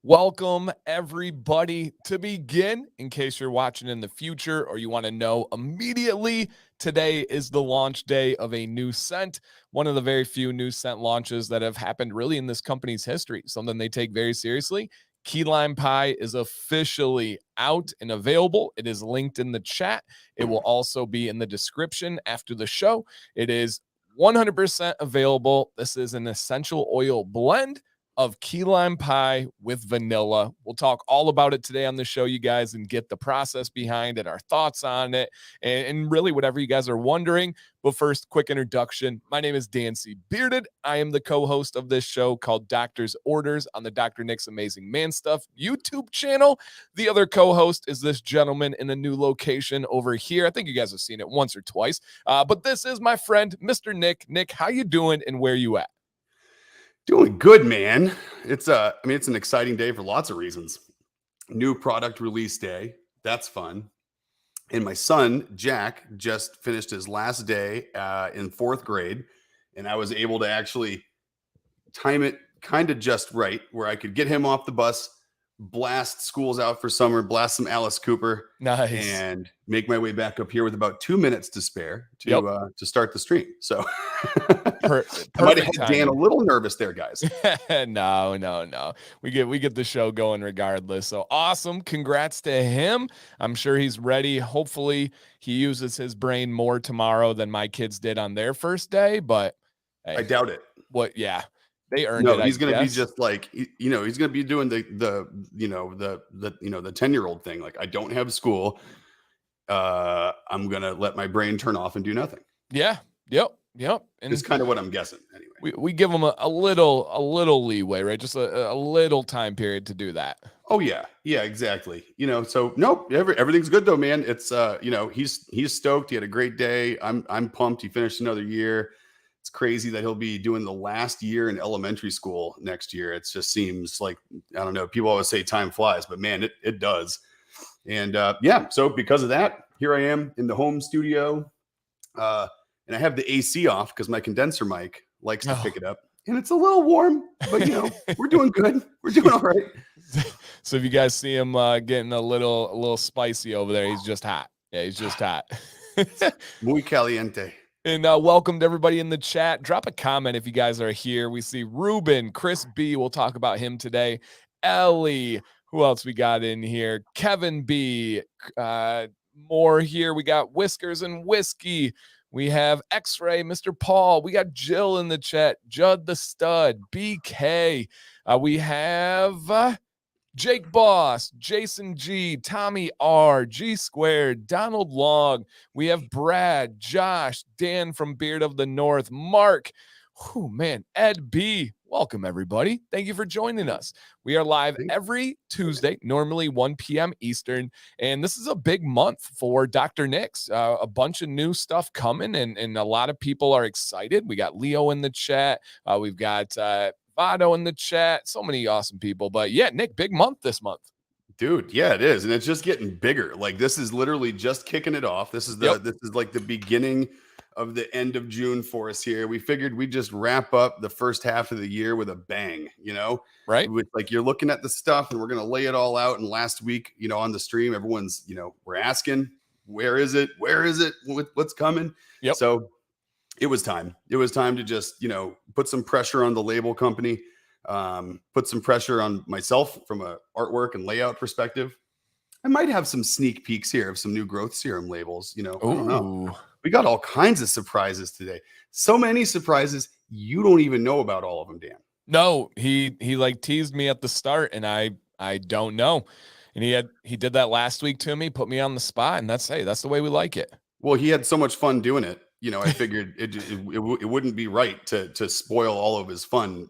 Welcome, everybody. To begin, in case you're watching in the future or you want to know immediately, today is the launch day of a new scent, one of the very few new scent launches that have happened really in this company's history, something they take very seriously. Key lime pie is officially out and available. It is linked in the chat. It will also be in the description after the show. It is 100% available. This is an essential oil blend of key lime pie with vanilla. We'll talk all about it today on the show, you guys, and get the process behind it, our thoughts on it, and really whatever you guys are wondering. But first, quick introduction. My name is Dancy Bearded. I am the co-host of this show called Doctor's Orders on the Dr. Nick's Amazing Man Stuff YouTube channel. The other co-host is this gentleman in a new location over here. I think you guys have seen it once or twice. But this is my friend, Mr. Nick. Nick, how you doing and where you at? Doing good, man. It's an exciting day for lots of reasons. New product release day. That's fun. And my son, Jack, just finished his last day in fourth grade. And I was able to actually time it kind of just right where I could get him off the bus, blast schools out for summer, blast some Alice Cooper, Nice. and make my way back up here with about 2 minutes to spare to start the stream. So I might have had Dan a little nervous there, guys. No. We get the show going regardless. So awesome. Congrats to him. I'm sure he's ready. Hopefully he uses his brain more tomorrow than my kids did on their first day, but hey, I doubt it. They earned it. He's going to be just like, he's going to be doing the 10-year-old thing. Like, I don't have school. I'm going to let my brain turn off and do nothing. Yeah. Yep. And it's kind of what I'm guessing anyway. We give them a little leeway, right? Just a little time period to do that. Oh yeah. Yeah, exactly. So nope, everything's good though, man. It's he's stoked. He had a great day. I'm pumped. He finished another year. It's crazy that he'll be doing the last year in elementary school next year. It just seems like, I don't know, people always say time flies, but man, it does. And so because of that, here I am in the home studio. And I have the AC off because my condenser mic likes to pick it up. And it's a little warm, but we're doing good. We're doing all right. So if you guys see him getting a little spicy over there, he's just hot. Yeah, he's just hot. Muy caliente. And welcome to everybody in the chat. Drop a comment if you guys are here. We see Ruben, Chris B. We'll talk about him today. Ellie. Who else we got in here? Kevin B. More here. We got Whiskers and Whiskey. We have X-Ray, Mr. Paul. We got Jill in the chat. Judd the Stud. BK. We have Jake Boss, Jason G, Tommy R, G Squared, Donald Long. We have Brad, Josh, Dan from Beard of the North, Mark. Oh man, Ed B. Welcome, everybody. Thank you for joining us. We are live every Tuesday, normally 1 p.m. Eastern, and this is a big month for Dr. Nick's. A bunch of new stuff coming, and a lot of people are excited. We got Leo in the chat. We've got Vado in the chat. So many awesome people. But yeah, Nick, big month this month. Dude, yeah, it is. And it's just getting bigger. Like, this is literally just kicking it off. This is like the beginning of the end of June for us here. We figured we'd just wrap up the first half of the year with a bang, right? With, like, you're looking at the stuff and we're going to lay it all out. And last week, on the stream, everyone's, we're asking, where is it? What's coming? Yep. So it was time. It was time to just, put some pressure on the label company, put some pressure on myself from a artwork and layout perspective. I might have some sneak peeks here of some new growth serum labels. I don't know. We got all kinds of surprises today. So many surprises. You don't even know about all of them, Dan. No, he like teased me at the start, and I don't know. And he did that last week to me, put me on the spot, and that's the way we like it. Well, he had so much fun doing it. I figured it wouldn't be right to spoil all of his fun,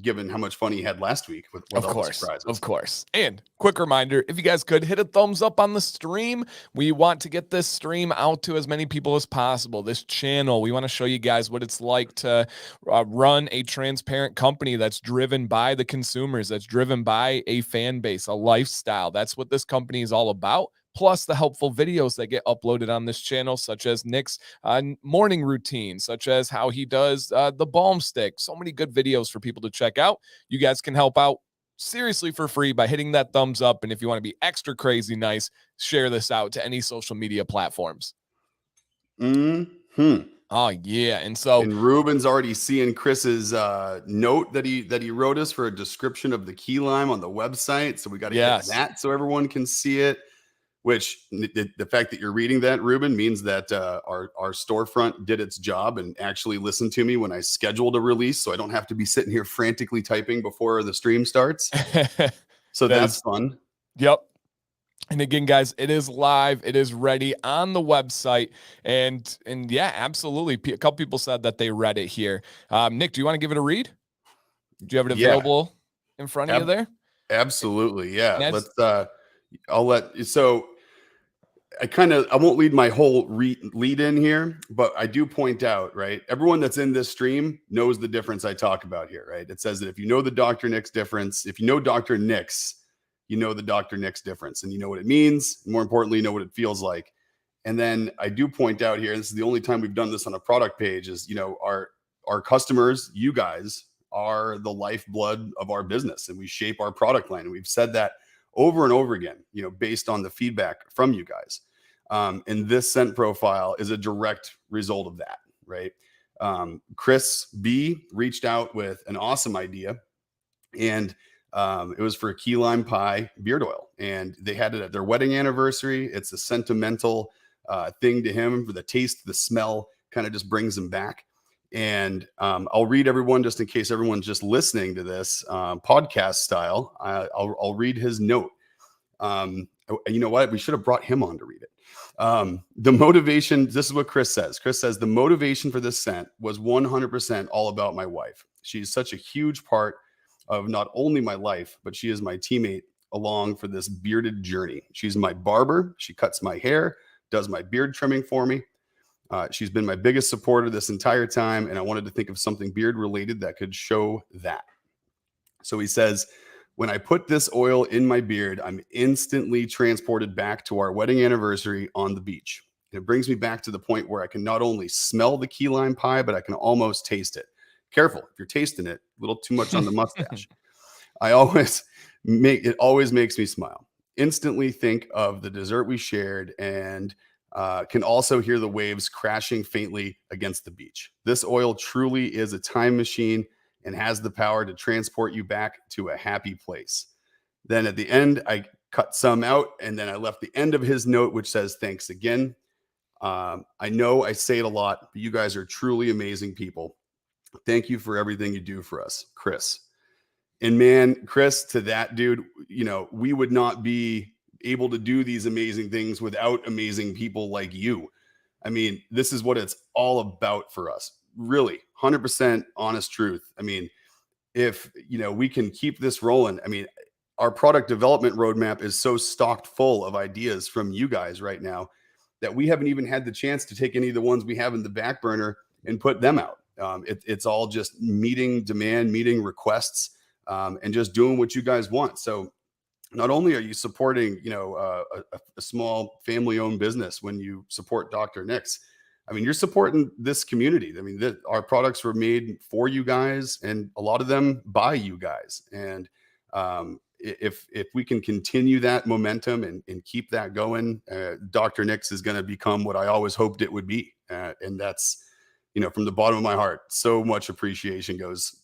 given how much fun he had last week with all the surprises. Of course. And quick reminder, if you guys could hit a thumbs up on the stream. We want to get this stream out to as many people as possible. This channel, we want to show you guys what it's like to run a transparent company that's driven by the consumers, that's driven by a fan base, a lifestyle. That's what this company is all about. Plus the helpful videos that get uploaded on this channel, such as Nick's morning routine, such as how he does the balm stick. So many good videos for people to check out. You guys can help out seriously for free by hitting that thumbs up. And if you want to be extra crazy nice, share this out to any social media platforms. Oh yeah. And so, and Ruben's already seeing Chris's note that he wrote us for a description of the key lime on the website. So we got to hit that so everyone can see it. Which the fact that you're reading that, Ruben, means that our storefront did its job and actually listened to me when I scheduled a release, so I don't have to be sitting here frantically typing before the stream starts. So that's fun. Yep. And again, guys, it is live. It is ready on the website. And yeah, absolutely. A couple people said that they read it here. Nick, do you want to give it a read? Do you have it available in front of you there? Absolutely. Yeah. So I won't lead my whole lead in here, but I do point out, right? Everyone that's in this stream knows the difference I talk about here, right? It says that if you know the Dr. Nick's difference, if you know Dr. Nick's, you know the Dr. Nick's difference, and you know what it means. More importantly, you know what it feels like. And then I do point out here, this is the only time we've done this on a product page, is, you know, our customers, you guys, are the lifeblood of our business, and we shape our product line. And we've said that over and over again, you know, based on the feedback from you guys. And this scent profile is a direct result of that, right? Chris B reached out with an awesome idea, and it was for a key lime pie beard oil, and they had it at their wedding anniversary. It's a sentimental thing to him. For the taste, the smell kind of just brings him back. And I'll read everyone, just in case everyone's just listening to this podcast style. I'll read his note. You know what? We should have brought him on to read it. The motivation, this is what Chris says. Chris says, the motivation for this scent was 100% all about my wife. She's such a huge part of not only my life, but she is my teammate along for this bearded journey. She's my barber. She cuts my hair, does my beard trimming for me. She's been my biggest supporter this entire time, and I wanted to think of something beard related that could show that. So he says, when I put this oil in my beard, I'm instantly transported back to our wedding anniversary on the beach. And it brings me back to the point where I can not only smell the key lime pie, but I can almost taste it. Careful, if you're tasting it, a little too much on the mustache. It always makes me smile. Instantly think of the dessert we shared, and can also hear the waves crashing faintly against the beach. This oil truly is a time machine and has the power to transport you back to a happy place. Then at the end, I cut some out, and then I left the end of his note, which says, thanks again. I know I say it a lot, but you guys are truly amazing people. Thank you for everything you do for us, Chris. And man, Chris, to that dude, you know, we would not be able to do these amazing things without amazing people like you. I mean, this is what it's all about for us. Really, 100% honest truth. I mean, if, you know, we can keep this rolling. I mean, our product development roadmap is so stocked full of ideas from you guys right now that we haven't even had the chance to take any of the ones we have in the back burner and put them out. It's all just meeting demand, meeting requests, and just doing what you guys want. So not only are you supporting, you know, a small family-owned business when you support Dr. Nick's, I mean, you're supporting this community. I mean, our products were made for you guys, and a lot of them by you guys. And if we can continue that momentum and keep that going, Dr. Nick's is going to become what I always hoped it would be. And that's, you know, from the bottom of my heart, so much appreciation goes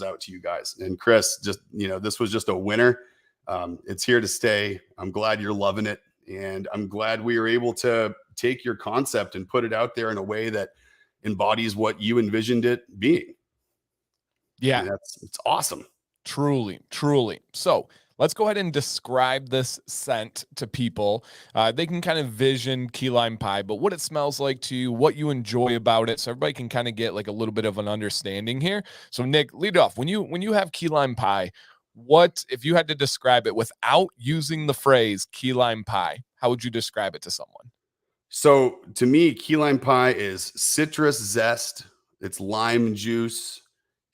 out to you guys. And Chris, just, you know, this was just a winner. It's here to stay. I'm glad you're loving it. And I'm glad we were able to take your concept and put it out there in a way that embodies what you envisioned it being. Yeah. And it's awesome. Truly, truly. So let's go ahead and describe this scent to people. They can kind of vision key lime pie, but what it smells like to you, what you enjoy about it, so everybody can kind of get like a little bit of an understanding here. So Nick, lead off. When you have key lime pie, what if you had to describe it without using the phrase key lime pie? How would you describe it to someone? So to me, key lime pie is citrus zest. It's lime juice.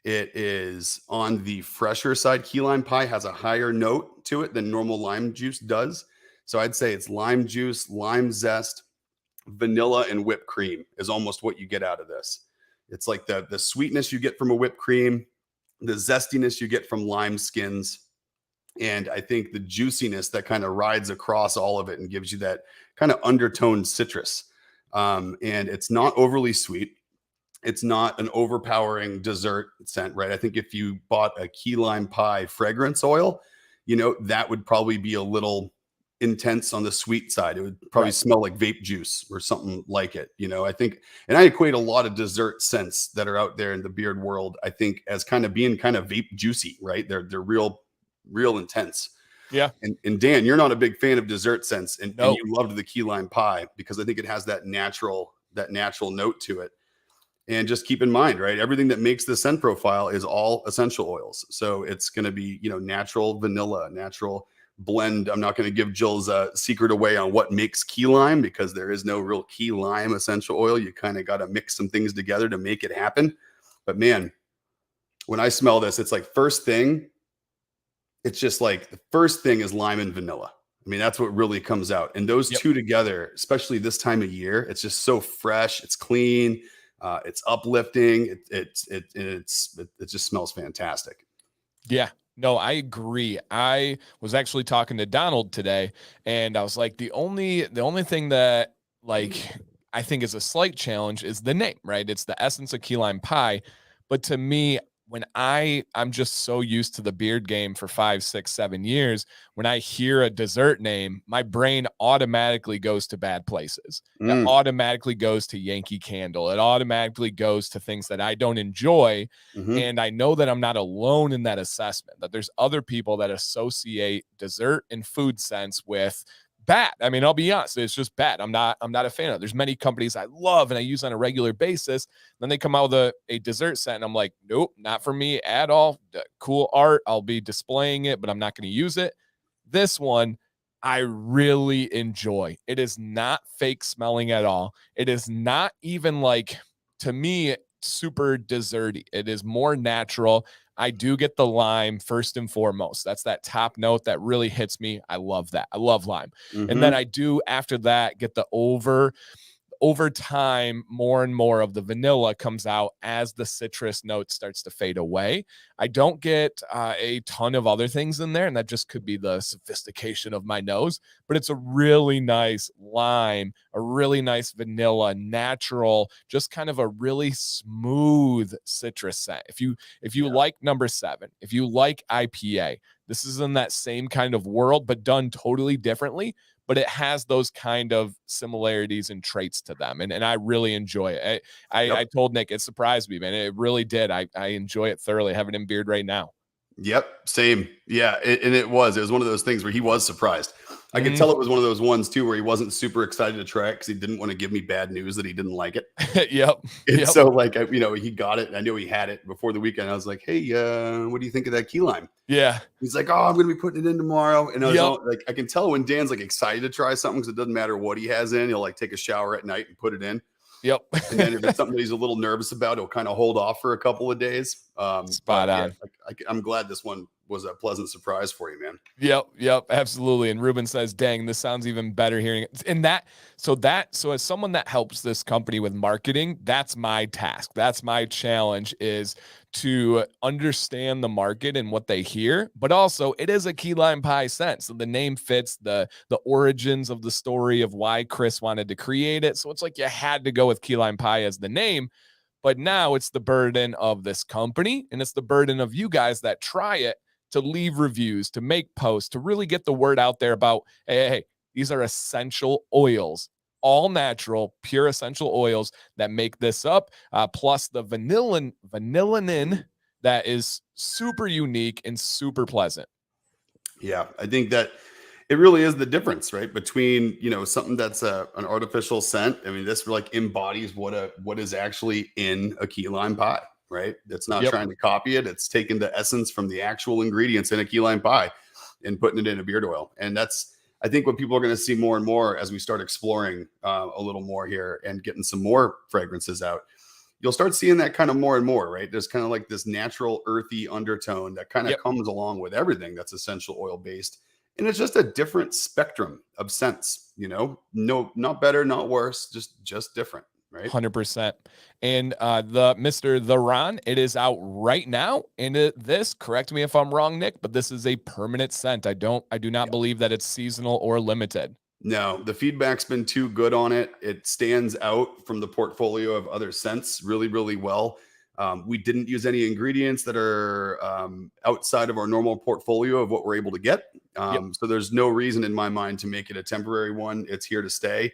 It is on the fresher side. Key lime pie has a higher note to it than normal lime juice does. So I'd say it's lime juice, lime zest, vanilla, and whipped cream is almost what you get out of this. It's like the sweetness you get from a whipped cream, the zestiness you get from lime skins, And I think the juiciness that kind of rides across all of it and gives you that kind of undertoned citrus. And it's not overly sweet. It's not an overpowering dessert scent, right? I think if you bought a key lime pie fragrance oil, that would probably be a little intense on the sweet side. It would probably Right. smell like vape juice or something like it. I think, and I equate a lot of dessert scents that are out there in the beard world, I think, as kind of being kind of vape juicy, right? They're real intense. Yeah. And Dan, you're not a big fan of dessert scents, and you No. loved the key lime pie because I think it has that natural note to it. And just keep in mind, right? Everything that makes the scent profile is all essential oils. So it's going to be, natural vanilla, natural blend. I'm not going to give Jill's secret away on what makes key lime because there is no real key lime essential oil. You kind of got to mix some things together to make it happen. But man, when I smell this, it's like first thing, it's just like the first thing is lime and vanilla. I mean, that's what really comes out. And those Yep. two together, especially this time of year, it's just so fresh. It's clean. It's uplifting. It just smells fantastic. Yeah. No, I agree. I was actually talking to Donald today, and I was like, the only thing that like I think is a slight challenge is the name, right? It's the essence of key lime pie. But to me, when I'm just so used to the beard game for 5, 6, 7 years, when I hear a dessert name, my brain automatically goes to bad places. It Mm, automatically goes to Yankee Candle. It automatically goes to things that I don't enjoy. hmm And I know that I'm not alone in that assessment, that there's other people that associate dessert and food scents with bad. I mean, I'll be honest, it's just bad. I'm not a fan of it. There's many companies I love and I use on a regular basis. Then they come out with a dessert scent, and I'm like, nope, not for me at all. Cool art. I'll be displaying it, but I'm not going to use it. This one, I really enjoy. It is not fake smelling at all. It is not even like, to me, super desserty. It is more natural. I do get the lime first and foremost. That's that top note that really hits me. I love that. I love lime. And then hmm I do after that get the over time, more and more of the vanilla comes out as the citrus note starts to fade away. I don't get a ton of other things in there, and that just could be the sophistication of my nose, but it's a really nice lime, a really nice vanilla, natural, just kind of a really smooth citrus scent. If you Yeah. like number 7, if you like IPA, this is in that same kind of world, but done totally differently, but it has those kind of similarities and traits to them. And I really enjoy it. I Yep. told Nick, it surprised me, man. It really did. I enjoy it thoroughly. I have it in beard right now. Yep. Same. Yeah. And it was one of those things where he was surprised. I could Mhm. tell it was one of those ones too where he wasn't super excited to try it because he didn't want to give me bad news that he didn't like it. Yep. And Yep. so, like, he got it. And I knew he had it before the weekend. I was like, hey, what do you think of that key lime? Yeah. He's like, oh, I'm going to be putting it in tomorrow. And I was Yep. all, like, I can tell when Dan's like excited to try something because it doesn't matter what he has in. He'll like take a shower at night and put it in. Yep. And then if it's something that he's a little nervous about, he'll kind of hold off for a couple of days. But Spot yeah, on. I'm glad this one was a pleasant surprise for you, man. Yep, yep, absolutely. And Ruben says, "Dang, this sounds even better hearing it." And so as someone that helps this company with marketing, that's my task. That's my challenge is to understand the market and what they hear, but also it is a key lime pie scent. So the name fits the origins of the story of why Chris wanted to create it. So it's like you had to go with key lime pie as the name. But now it's the burden of this company and it's the burden of you guys that try it to leave reviews, to make posts, to really get the word out there about, hey, these are essential oils, all natural, pure essential oils that make this up, plus the vanillin that is super unique and super pleasant. Yeah, I think that it really is the difference, right? Between, something that's an artificial scent. I mean, this like embodies what is actually in a key lime pie, right? It's not Yep. trying to copy it. It's taking the essence from the actual ingredients in a key lime pie and putting it in a beard oil. And that's, I think, what people are going to see more and more as we start exploring a little more here and getting some more fragrances out. You'll start seeing that kind of more and more, right? There's kind of like this natural earthy undertone that kind of Yep. comes along with everything that's essential oil based. And it's just a different spectrum of scents, no, not better, not worse, just different, right? 100%. And the Mr. The Ron, it is out right now. And this, correct me if I'm wrong, Nick, but this is a permanent scent. I do not believe that it's seasonal or limited. No, the feedback's been too good on it. It stands out from the portfolio of other scents really, really well. We didn't use any ingredients that are outside of our normal portfolio of what we're able to get. Yep. So there's no reason in my mind to make it a temporary one. It's here to stay.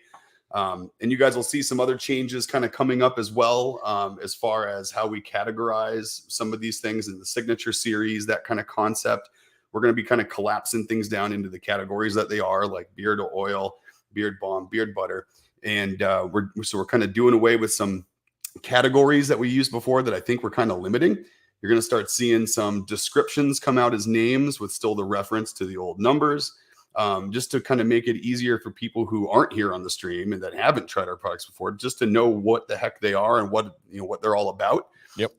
And you guys will see some other changes kind of coming up as well, as far as how we categorize some of these things in the signature series, that kind of concept. We're going to be kind of collapsing things down into the categories that they are, like beard oil, beard balm, beard butter. And we're kind of doing away with some categories that we used before that I think we're kind of limiting. You're going to start seeing some descriptions come out as names with still the reference to the old numbers, just to kind of make it easier for people who aren't here on the stream and that haven't tried our products before, just to know what the heck they are and what they're all about. Yep.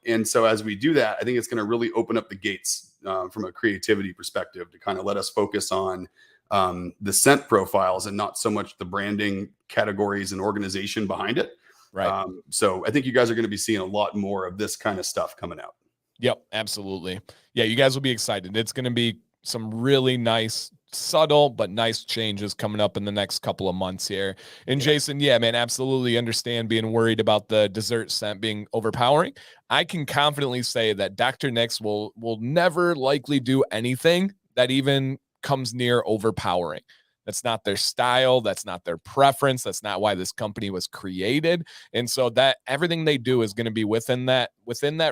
And so as we do that, I think it's going to really open up the gates from a creativity perspective to kind of let us focus on the scent profiles and not so much the branding categories and organization behind it. Right. So I think you guys are going to be seeing a lot more of this kind of stuff coming out. Yep, absolutely. Yeah, you guys will be excited. It's going to be some really nice, subtle, but nice changes coming up in the next couple of months here. And Jason, yeah, man, absolutely understand being worried about the dessert scent being overpowering. I can confidently say that Dr. Nick's will never likely do anything that even comes near overpowering. That's not their style. That's not their preference. That's not why this company was created. And so that everything they do is going to be within that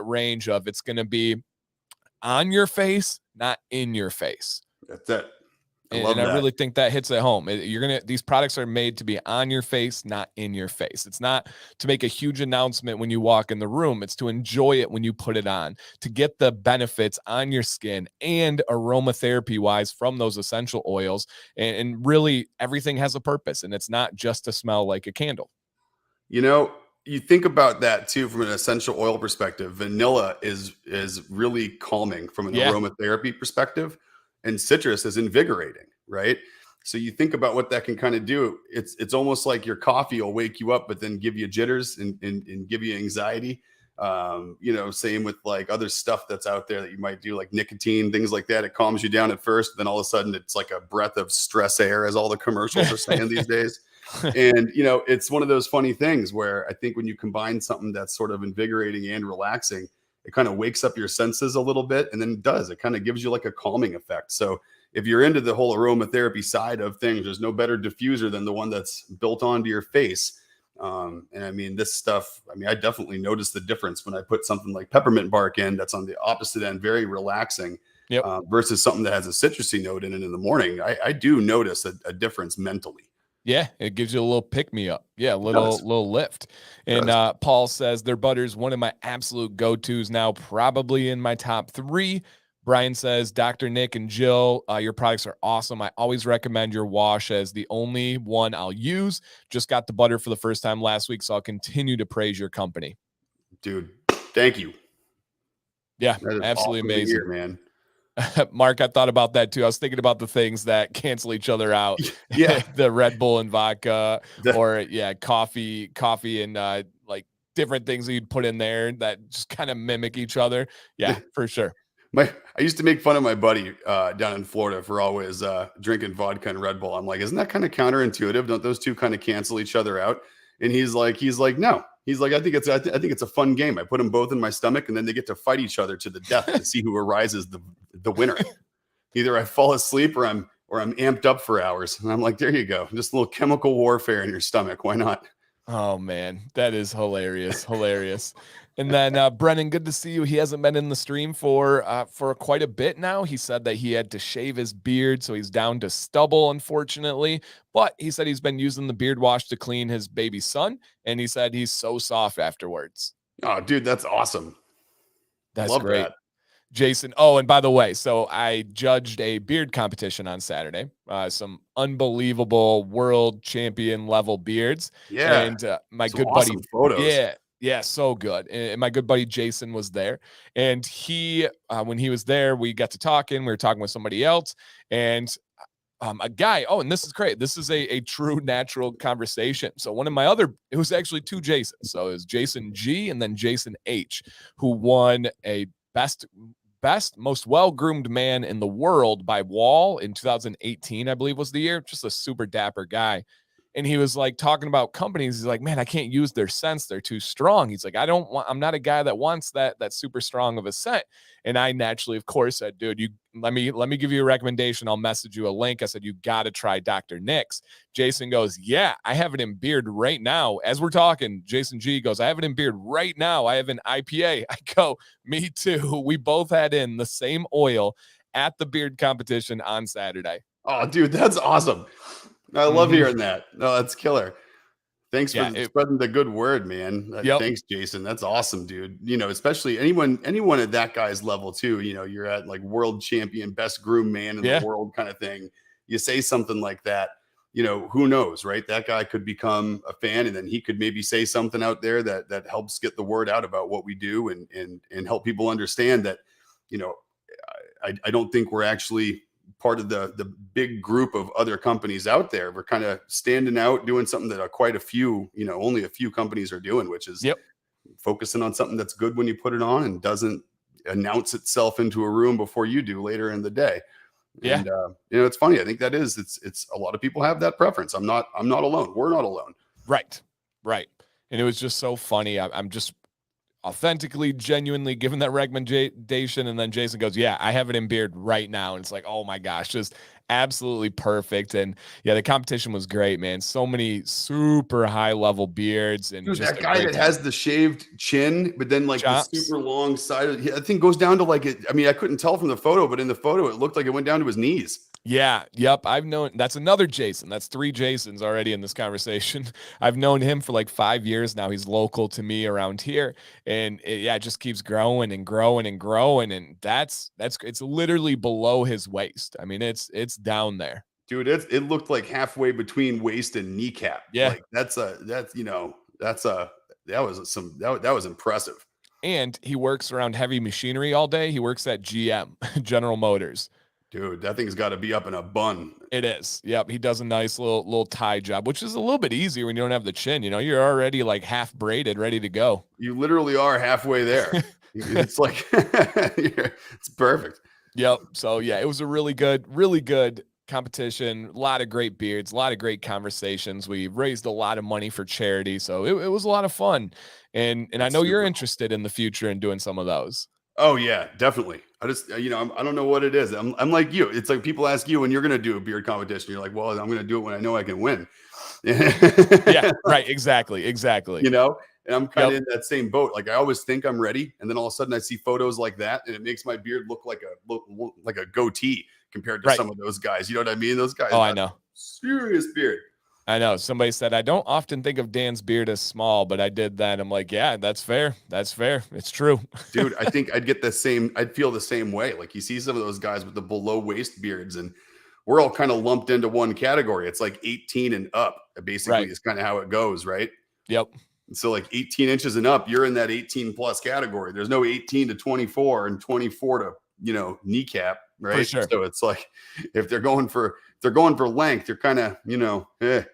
range of, it's going to be on your face, not in your face. That's it. And I really think that hits at home. These products are made to be on your face, not in your face. It's not to make a huge announcement when you walk in the room. It's to enjoy it when you put it on, to get the benefits on your skin and aromatherapy wise from those essential oils. And really everything has a purpose, and it's not just to smell like a candle. You think about that too from an essential oil perspective. Vanilla is really calming from an aromatherapy perspective, and citrus is invigorating, right? So you think about what that can kind of do. It's almost like your coffee will wake you up, but then give you jitters and give you anxiety. Same with like other stuff that's out there that you might do, like nicotine, things like that. It calms you down at first, then all of a sudden it's like a breath of stress air, as all the commercials are saying these days. And it's one of those funny things where I think when you combine something that's sort of invigorating and relaxing, it kind of wakes up your senses a little bit, and then it kind of gives you like a calming effect. So if you're into the whole aromatherapy side of things, there's no better diffuser than the one that's built onto your face. And I mean, this stuff, I definitely noticed the difference when I put something like peppermint bark in that's on the opposite end, very relaxing, versus something that has a citrusy note in it in the morning. I do notice a difference mentally. Yeah, it gives you a little pick me up. Yeah, a little lift. And Paul says their butter is one of my absolute go-tos now, probably in my top 3. Brian says, Dr. Nick and Jill, your products are awesome. I always recommend your wash as the only one I'll use. Just got the butter for the first time last week, so I'll continue to praise your company. Dude, thank you. Yeah, absolutely awesome amazing, hear, man. Mark, I thought about that too. I was thinking about the things that cancel each other out. Yeah. The Red Bull and vodka, or coffee and like different things that you'd put in there that just kind of mimic each other. Yeah, for sure. I used to make fun of my buddy down in Florida for always drinking vodka and Red Bull. I'm like, isn't that kind of counterintuitive? Don't those two kind of cancel each other out? And he's like, no. He's like, I think it's a fun game. I put them both in my stomach, and then they get to fight each other to the death to see who arises the winner. Either I fall asleep or I'm amped up for hours. And I'm like, there you go. Just a little chemical warfare in your stomach. Why not? Oh man, that is hilarious. Hilarious. And then Brennan, good to see you. He hasn't been in the stream for quite a bit now. He said that he had to shave his beard, so he's down to stubble, unfortunately. But he said he's been using the beard wash to clean his baby son, and he said he's so soft afterwards. Oh, dude, that's awesome. That's great. That. Jason. Oh, and by the way, so I judged a beard competition on Saturday. Some unbelievable world champion level beards. Yeah. And my good buddy. Photos. Yeah, so good. And my good buddy Jason was there. And he, when he was there, we got to talking. We were talking with somebody else. And a guy. Oh, and this is great. This is a true natural conversation. So one of my other, it was actually two Jasons. So it was Jason G and then Jason H, who won a best most well-groomed man in the world by Wall in 2018, I believe was the year. Just a super dapper guy. And he was like talking about companies. He's like, man, I can't use their scents. They're too strong. He's like, I'm not a guy that wants that super strong of a scent. And I naturally, of course, said, dude, let me give you a recommendation. I'll message you a link. I said, you got to try Dr. Nick's. Jason goes, yeah, I have it in beard right now. As we're talking, Jason G goes, I have it in beard right now. I have an IPA. I go, me too. We both had in the same oil at the beard competition on Saturday. Oh, dude, that's awesome. I love hearing that. No, that's killer. Thanks for spreading the good word, man. Thanks, Jason. That's awesome, dude. You know, especially anyone at that guy's level too. You know, you're at like world champion, best groomed man in the world kind of thing. You say something like that, you know, who knows, right? That guy could become a fan, and then he could maybe say something out there that helps get the word out about what we do and help people understand that, you know, I don't think we're actually part of the big group of other companies out there. We're kind of standing out, doing something that quite a few, you know, only a few companies are doing, which is focusing on something that's good when you put it on and doesn't announce itself into a room before you do later in the day. And you know, it's funny. I think that is, it's a lot of people have that preference. I'm not alone. We're not alone. Right. And it was just so funny. I'm just authentically, genuinely given that recommendation. And then Jason goes, yeah, I have it in beard right now. And it's like, oh my gosh, just absolutely perfect. And yeah, the competition was great, man. So many super high level beards. And dude, just that guy that has the shaved chin, but then like chops, the super long side of I think goes down to like it. I mean, I couldn't tell from the photo, but in the photo, it looked like it went down to his knees. Yeah. Yep. I've known, that's another Jason. That's three Jasons already in this conversation. I've known him for like 5 years now. He's local to me around here. And it just keeps growing and growing and growing. And it's literally below his waist. I mean, it's down there. Dude, it looked like halfway between waist and kneecap. Yeah. Like that was impressive. And he works around heavy machinery all day. He works at GM, General Motors. Dude, that thing's got to be up in a bun. It is. Yep. He does a nice little tie job, which is a little bit easier when you don't have the chin. You know, you're already like half braided, ready to go. You literally are halfway there. It's like, it's perfect. Yep. So yeah, it was a really good competition. A lot of great beards, a lot of great conversations. We raised a lot of money for charity. So it was a lot of fun. And I know you're interested in the future in doing some of those. Oh yeah, definitely. I just, you know, I don't know what it is. I'm like you. It's like people ask you when you're going to do a beard competition. You're like, well, I'm going to do it when I know I can win. Yeah, right. Exactly. You know, and I'm kind of in that same boat. Like I always think I'm ready. And then all of a sudden I see photos like that and it makes my beard look like a goatee compared to some of those guys. You know what I mean? Those guys. Oh, I know. Serious beard. I know. Somebody said, I don't often think of Dan's beard as small, but I did that. I'm like, yeah, that's fair. That's fair. It's true. Dude, I think I'd feel the same way. Like you see some of those guys with the below waist beards and we're all kind of lumped into one category. It's like 18 and up, basically is kind of how it goes. Right. Yep. And so like 18 inches and up, you're in that 18 plus category. There's no 18 to 24 and 24 to, you know, kneecap. Right. For sure. So it's like, if they're going for length, you're kind of, you know, Yeah.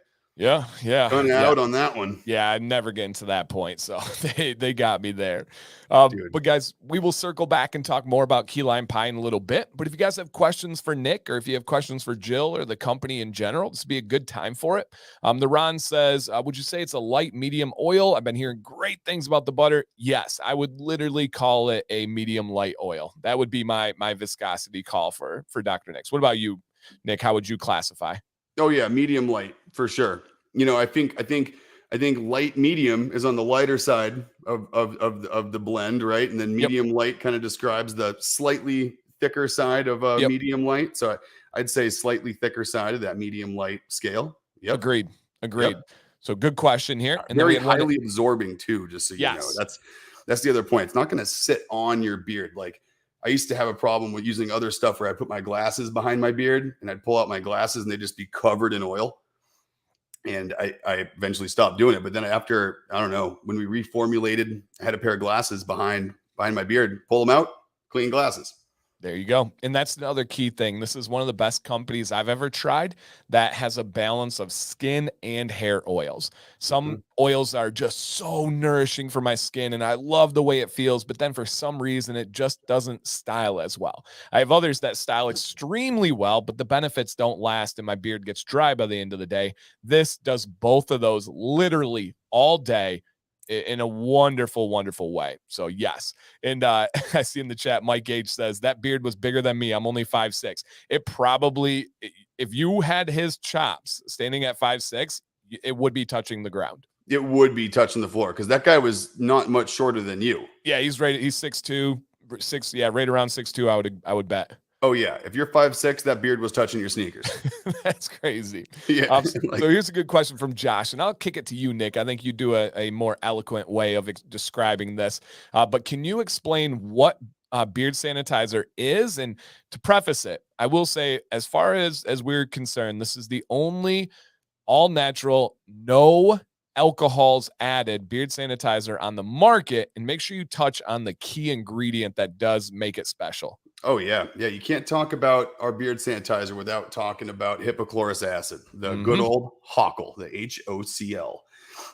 Out on that one. Yeah, I'd never get into that point. So they got me there. But guys, we will circle back and talk more about key lime pie in a little bit. But if you guys have questions for Nick or if you have questions for Jill or the company in general, this would be a good time for it. The Ron says, would you say it's a light medium oil? I've been hearing great things about the butter. Yes, I would literally call it a medium light oil. That would be my viscosity call for Dr. Nick's. What about you, Nick? How would you classify? Oh yeah, medium light for sure. You know, I think light medium is on the lighter side of the blend, right? And then medium light kind of describes the slightly thicker side of medium light. So I'd say slightly thicker side of that medium light scale. Yep. Agreed. Yep. So good question here. And very highly absorbing too, just so you know. That's the other point. It's not going to sit on your beard. Like I used to have a problem with using other stuff where I put my glasses behind my beard and I'd pull out my glasses and they'd just be covered in oil. And I eventually stopped doing it. But then after, I don't know, when we reformulated, I had a pair of glasses behind my beard, pull them out, clean glasses. There you go. And that's another key thing. This is one of the best companies I've ever tried that has a balance of skin and hair oils. Some Mhm. oils are just so nourishing for my skin and I love the way it feels, but then for some reason it just doesn't style as well. I have others that style extremely well, but the benefits don't last and my beard gets dry by the end of the day. This does both of those literally all day in a wonderful, wonderful way. So yes. And I see in the chat, Mike Gage says that beard was bigger than me. I'm only 5'6". It probably, if you had his chops standing at 5'6", it would be touching the ground. It would be touching the floor because that guy was not much shorter than you. Yeah, he's right. He's 6'2", yeah, right around 6'2", I would bet. Oh yeah, if you're 5'6", that beard was touching your sneakers. That's crazy. Yeah. So here's a good question from Josh, and I'll kick it to you, Nick. I think you do a more eloquent way of describing this. But can you explain what beard sanitizer is? And to preface it, I will say, as far as we're concerned, this is the only all natural, no alcohols added beard sanitizer on the market. And make sure you touch on the key ingredient that does make it special. Oh yeah, yeah. You can't talk about our beard sanitizer without talking about hypochlorous acid, the good old HOCL, the HOCL.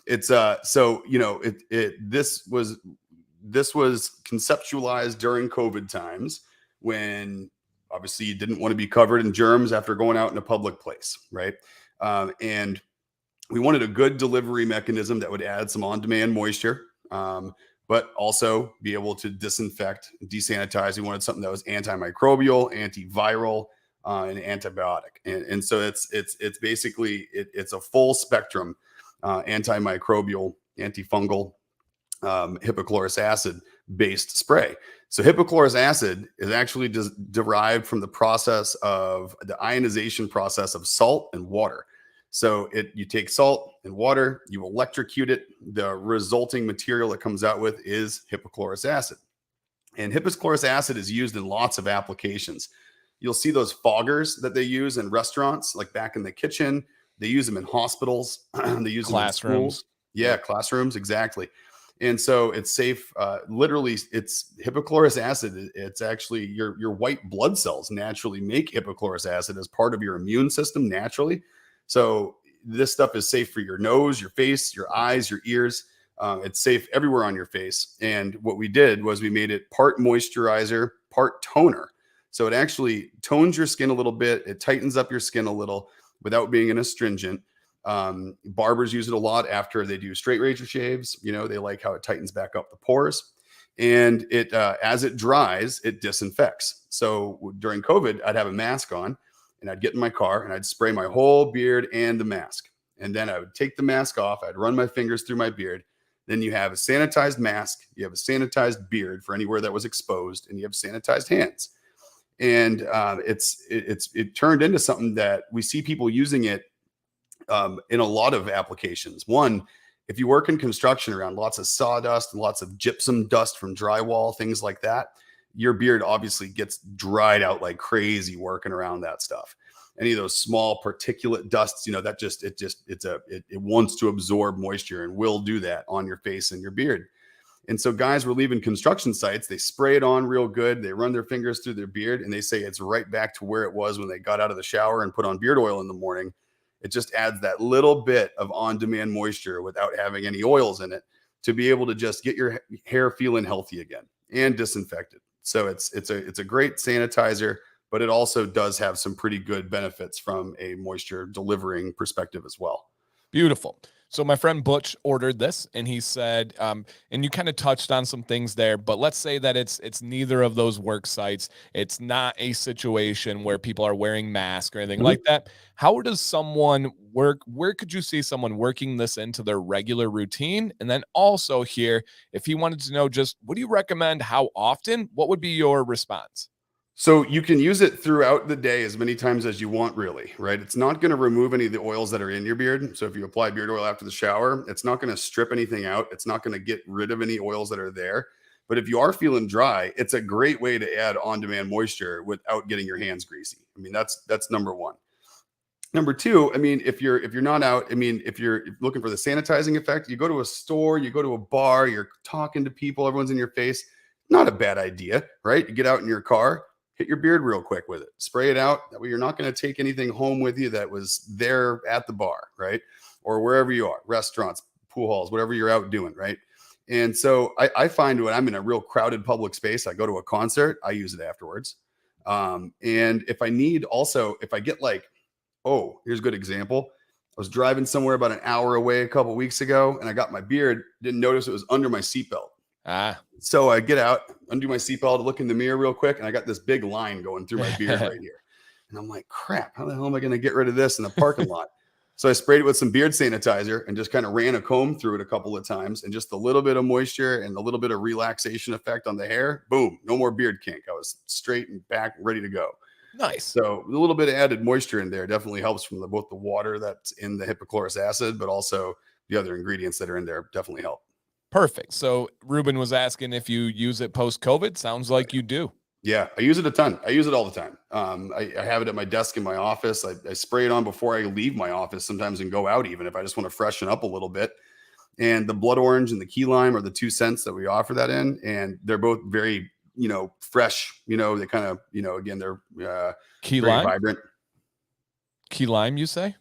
It's so this was conceptualized during COVID times when obviously you didn't want to be covered in germs after going out in a public place, right? And we wanted a good delivery mechanism that would add some on-demand moisture, but also be able to disinfect, desanitize. We wanted something that was antimicrobial, antiviral, and antibiotic. And so it's basically it's a full spectrum antimicrobial, antifungal, hypochlorous acid based spray. So hypochlorous acid is actually derived from the process of the ionization process of salt and water. So you take salt and water, you electrocute it. The resulting material that comes out with is hypochlorous acid. And hypochlorous acid is used in lots of applications. You'll see those foggers that they use in restaurants, like back in the kitchen. They use them in hospitals. They use them in schools. Yeah, yep. Classrooms, exactly. And so it's safe. Literally, it's hypochlorous acid. It's actually your white blood cells naturally make hypochlorous acid as part of your immune system naturally. So this stuff is safe for your nose, your face, your eyes, your ears. It's safe everywhere on your face. And what we did was we made it part moisturizer, part toner. So it actually tones your skin a little bit. It tightens up your skin a little without being an astringent. Barbers use it a lot after they do straight razor shaves. You know, they like how it tightens back up the pores. And it as it dries, it disinfects. So during COVID, I'd have a mask on and I'd get in my car and I'd spray my whole beard and the mask. And then I would take the mask off. I'd run my fingers through my beard. Then you have a sanitized mask. You have a sanitized beard for anywhere that was exposed, and you have sanitized hands. And it turned into something that we see people using it in a lot of applications. One, if you work in construction around lots of sawdust and lots of gypsum dust from drywall, things like that, your beard obviously gets dried out like crazy working around that stuff. Any of those small particulate dusts, you know, that it wants to absorb moisture and will do that on your face and your beard. And so guys were leaving construction sites, they spray it on real good, they run their fingers through their beard, and they say it's right back to where it was when they got out of the shower and put on beard oil in the morning. It just adds that little bit of on-demand moisture without having any oils in it to be able to just get your hair feeling healthy again and disinfected. So it's a great sanitizer, but it also does have some pretty good benefits from a moisture delivering perspective as well. Beautiful. So my friend Butch ordered this and he said, and you kind of touched on some things there, but let's say that it's neither of those work sites. It's not a situation where people are wearing masks or anything like that. How does someone work? Where could you see someone working this into their regular routine? And then also here, if he wanted to know just what do you recommend, how often, what would be your response? So you can use it throughout the day as many times as you want, really, right? It's not going to remove any of the oils that are in your beard. So if you apply beard oil after the shower, it's not going to strip anything out. It's not going to get rid of any oils that are there. But if you are feeling dry, it's a great way to add on-demand moisture without getting your hands greasy. I mean, that's number one. Number two, I mean, if you're not out, I mean, if you're looking for the sanitizing effect, you go to a store, you go to a bar, you're talking to people, everyone's in your face. Not a bad idea, right? You get out in your car, hit your beard real quick with it, spray it out. That way you're not going to take anything home with you that was there at the bar, right? Or wherever you are, restaurants, pool halls, whatever you're out doing, right? And so I find when I'm in a real crowded public space, I go to a concert, I use it afterwards. And if I need also, if I get like, oh, here's a good example. I was driving somewhere about an hour away a couple weeks ago, and I got my beard, didn't notice it was under my seatbelt. So I get out, undo my seatbelt, look in the mirror real quick, and I got this big line going through my beard right here. And I'm like, crap, how the hell am I going to get rid of this in the parking lot? So I sprayed it with some beard sanitizer and just kind of ran a comb through it a couple of times, and just a little bit of moisture and a little bit of relaxation effect on the hair. Boom, no more beard kink. I was straight and back, ready to go. Nice. So a little bit of added moisture in there definitely helps from both the water that's in the hypochlorous acid, but also the other ingredients that are in there definitely help. Perfect. So Ruben was asking if you use it post-COVID. Sounds like you do. Yeah, I use it a ton. I use it all the time. I have it at my desk in my office. I spray it on before I leave my office sometimes and go out, even if I just want to freshen up a little bit. And the blood orange and the key lime are the 2 scents that we offer that in. And they're both very, fresh, they kind of, again, they're key very lime? vibrant. Key lime, you say?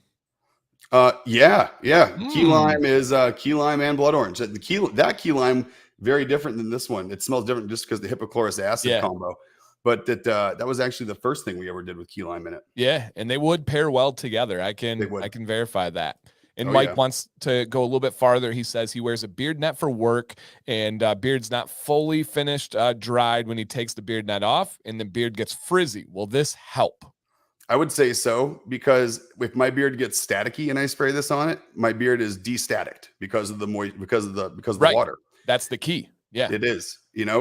Yeah. Key lime is key lime and blood orange. That key lime, very different than this one. It smells different just because the hypochlorous acid combo. But that was actually the first thing we ever did with key lime in it. Yeah, and they would pair well together. I can verify that. And Mike wants to go a little bit farther. He says he wears a beard net for work, and beard's not fully finished, dried when he takes the beard net off, and the beard gets frizzy. Will this help? I would say so, because if my beard gets staticky and I spray this on it, my beard is destaticked because of the water. That's the key. Yeah, it is.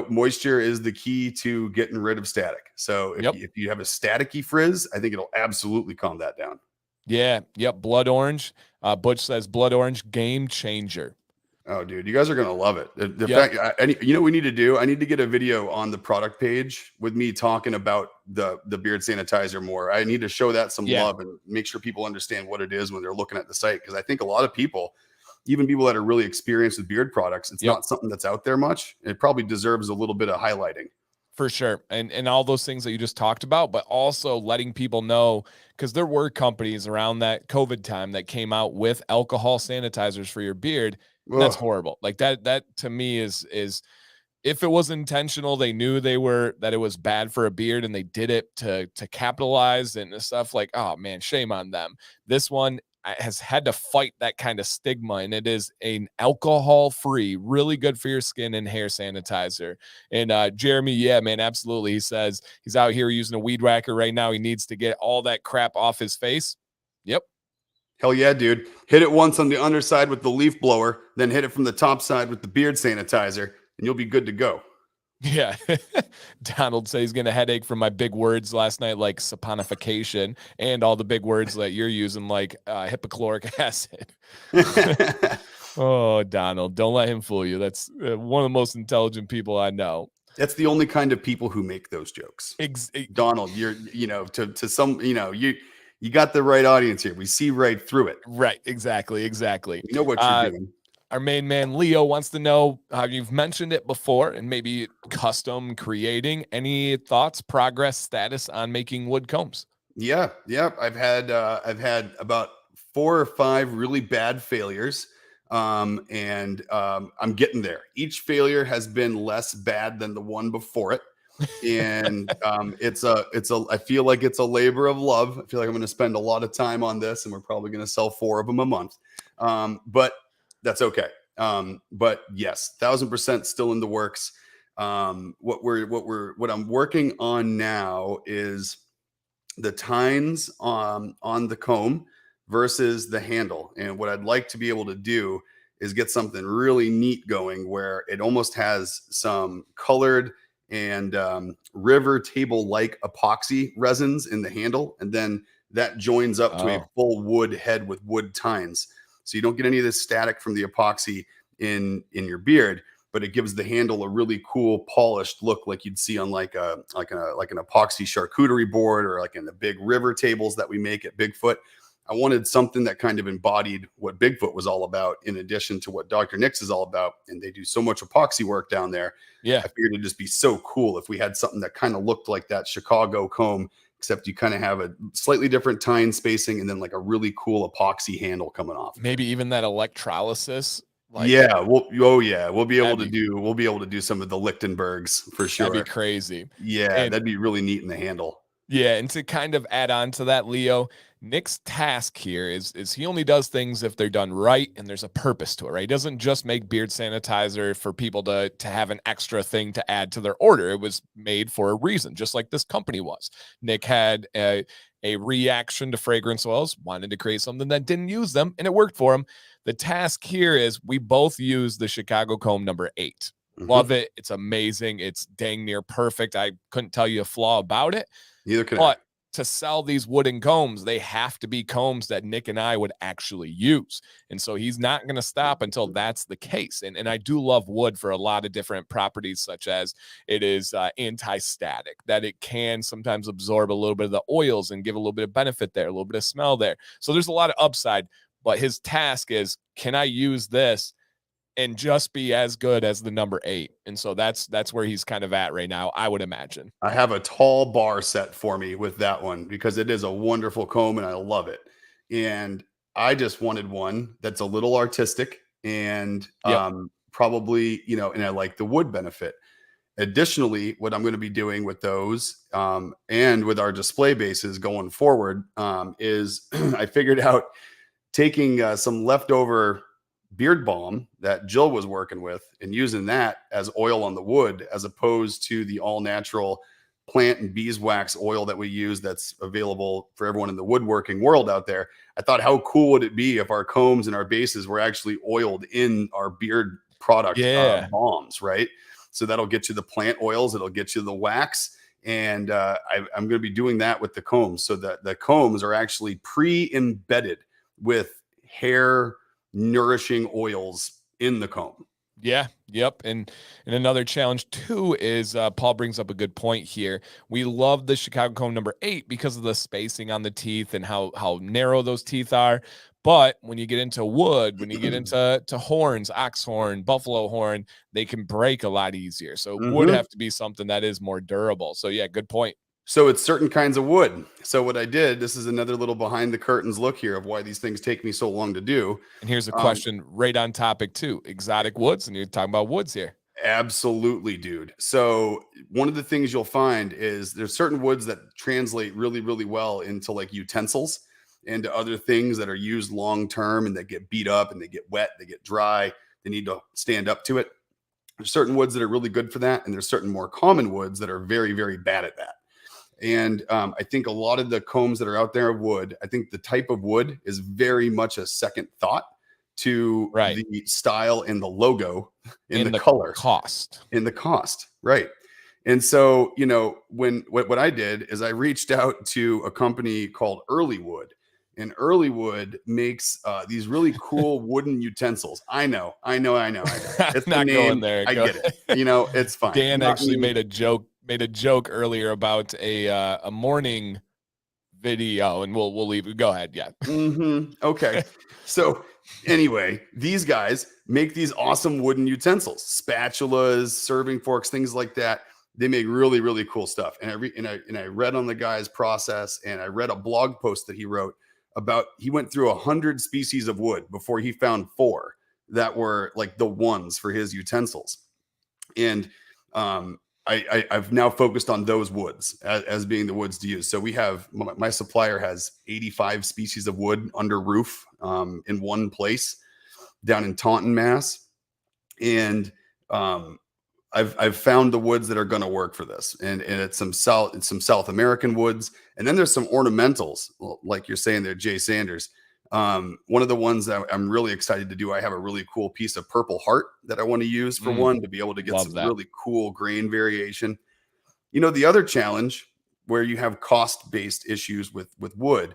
Moisture is the key to getting rid of static. So if you have a staticky frizz, I think it'll absolutely calm that down. Yeah. Yep. Blood orange. Butch says blood orange, game changer. Oh, dude, you guys are going to love it. The fact, what we need to do? I need to get a video on the product page with me talking about the beard sanitizer more. I need to show that some love and make sure people understand what it is when they're looking at the site. Because I think a lot of people, even people that are really experienced with beard products, it's not something that's out there much. It probably deserves a little bit of highlighting. For sure. And all those things that you just talked about, but also letting people know, because there were companies around that COVID time that came out with alcohol sanitizers for your beard. That's horrible. Like that to me is if it was intentional, they knew that it was bad for a beard and they did it to capitalize and stuff. Like, oh man, shame on them. This one has had to fight that kind of stigma, and it is an alcohol-free, really good for your skin and hair sanitizer. And Jeremy, yeah, man, absolutely. He says he's out here using a weed whacker right now. He needs to get all that crap off his face. Yep. Hell yeah, dude. Hit it once on the underside with the leaf blower, then hit it from the top side with the beard sanitizer, and you'll be good to go. Yeah. Donald says he's getting a headache from my big words last night, like saponification, and all the big words that you're using, like hypochloric acid. Oh, Donald, don't let him fool you. That's one of the most intelligent people I know. That's the only kind of people who make those jokes. Donald, you're, to some, you got the right audience here. We see right through it. Right. Exactly. You know what you're doing. Our main man, Leo, wants to know how you've mentioned it before and maybe custom creating. Any thoughts, progress, status on making wood combs? Yeah. I've had about 4 or 5 really bad failures. And I'm getting there. Each failure has been less bad than the one before it. And I feel like it's a labor of love. I feel like I'm going to spend a lot of time on this, and we're probably going to sell 4 of them a month. But that's okay. But yes, 1000% still in the works. What I'm working on now is the tines on the comb versus the handle. And what I'd like to be able to do is get something really neat going where it almost has some colored and river table like epoxy resins in the handle, and then that joins up to a full wood head with wood tines. So you don't get any of this static from the epoxy in your beard, but it gives the handle a really cool polished look, like you'd see on like an epoxy charcuterie board, or like in the big river tables that we make at Bigfoot. I wanted something that kind of embodied what Bigfoot was all about, in addition to what Dr. Nick's is all about. And they do so much epoxy work down there. Yeah. I figured it'd just be so cool if we had something that kind of looked like that Chicago comb, except you kind of have a slightly different tine spacing and then like a really cool epoxy handle coming off. Maybe even that electrolysis. Like, Yeah, we'll be able that'd to do some of the Lichtenbergs for that'd be sure. crazy. Yeah, And that'd be really neat in the handle. yeah, and to kind of add on to that, Leo, Nick's task here is he only does things if they're done right and there's a purpose to it, right? He doesn't just make beard sanitizer for people to have an extra thing to add to their order. It was made for a reason, just like this company was. Nick had a reaction to fragrance oils, wanted to create something that didn't use them, and it worked for him. The task here is we both use the Chicago Comb number 8. Mhm. Love it. It's amazing. It's dang near perfect. I couldn't tell you a flaw about it. Neither can I. But to sell these wooden combs, they have to be combs that Nick and I would actually use. And so he's not going to stop until that's the case. And I do love wood for a lot of different properties, such as it is anti-static, that it can sometimes absorb a little bit of the oils and give a little bit of benefit there, a little bit of smell there. So there's a lot of upside. But his task is, can I use this and just be as good as the number 8? And so that's where he's kind of at right now, I would imagine. I have a tall bar set for me with that one because it is a wonderful comb and I love it. And I just wanted one that's a little artistic and Yep. probably, and I like the wood benefit. Additionally, what I'm going to be doing with those and with our display bases going forward is I figured out taking some leftover beard balm that Jill was working with and using that as oil on the wood, as opposed to the all natural plant and beeswax oil that we use that's available for everyone in the woodworking world out there. I thought, how cool would it be if our combs and our bases were actually oiled in our beard product Yeah. balms, right? So that'll get you the plant oils, it'll get you the wax. And I'm going to be doing that with the combs, so that the combs are actually pre-embedded with hair nourishing oils in the comb. Yeah. Yep. And another challenge too is Paul brings up a good point here. We love the Chicago Comb number 8 because of the spacing on the teeth and how narrow those teeth are. But when you get into wood, when you get into horns, ox horn, buffalo horn, they can break a lot easier. So it would have to be something that is more durable. So yeah, good point. So it's certain kinds of wood. So what I did, this is another little behind the curtains look here of why these things take me so long to do. And here's a question right on topic too. Exotic woods, and you're talking about woods here. Absolutely, dude. So one of the things you'll find is there's certain woods that translate really, really well into like utensils and to other things that are used long term and that get beat up and they get wet, they get dry, they need to stand up to it. There's certain woods that are really good for that, and there's certain more common woods that are very, very bad at that. And I think a lot of the combs that are out there of wood, I think the type of wood is very much a second thought to the style and the logo and the color in the cost. Right. And so, what I did is I reached out to a company called Earlywood, and Earlywood makes these really cool wooden utensils. I know. It's not the name. Going there. I get it. It's fine. Dan actually made a joke earlier about a morning video, and we'll leave it. Go ahead. Yeah. Okay. So anyway, these guys make these awesome wooden utensils, spatulas, serving forks, things like that. They make really, really cool stuff. And I read on the guy's process, and I read a blog post that he wrote about, he went through 100 species of wood before he found 4 that were like the ones for his utensils. And I've now focused on those woods as being the woods to use. So we have, my supplier has 85 species of wood under roof in one place down in Taunton, Mass. And I've found the woods that are going to work for this, and it's some South American woods, and then there's some ornamentals, like you're saying there, Jay Sanders. One of the ones that I'm really excited to do, I have a really cool piece of purple heart that I want to use for one, to be able to get some really cool grain variation. The other challenge where you have cost-based issues with wood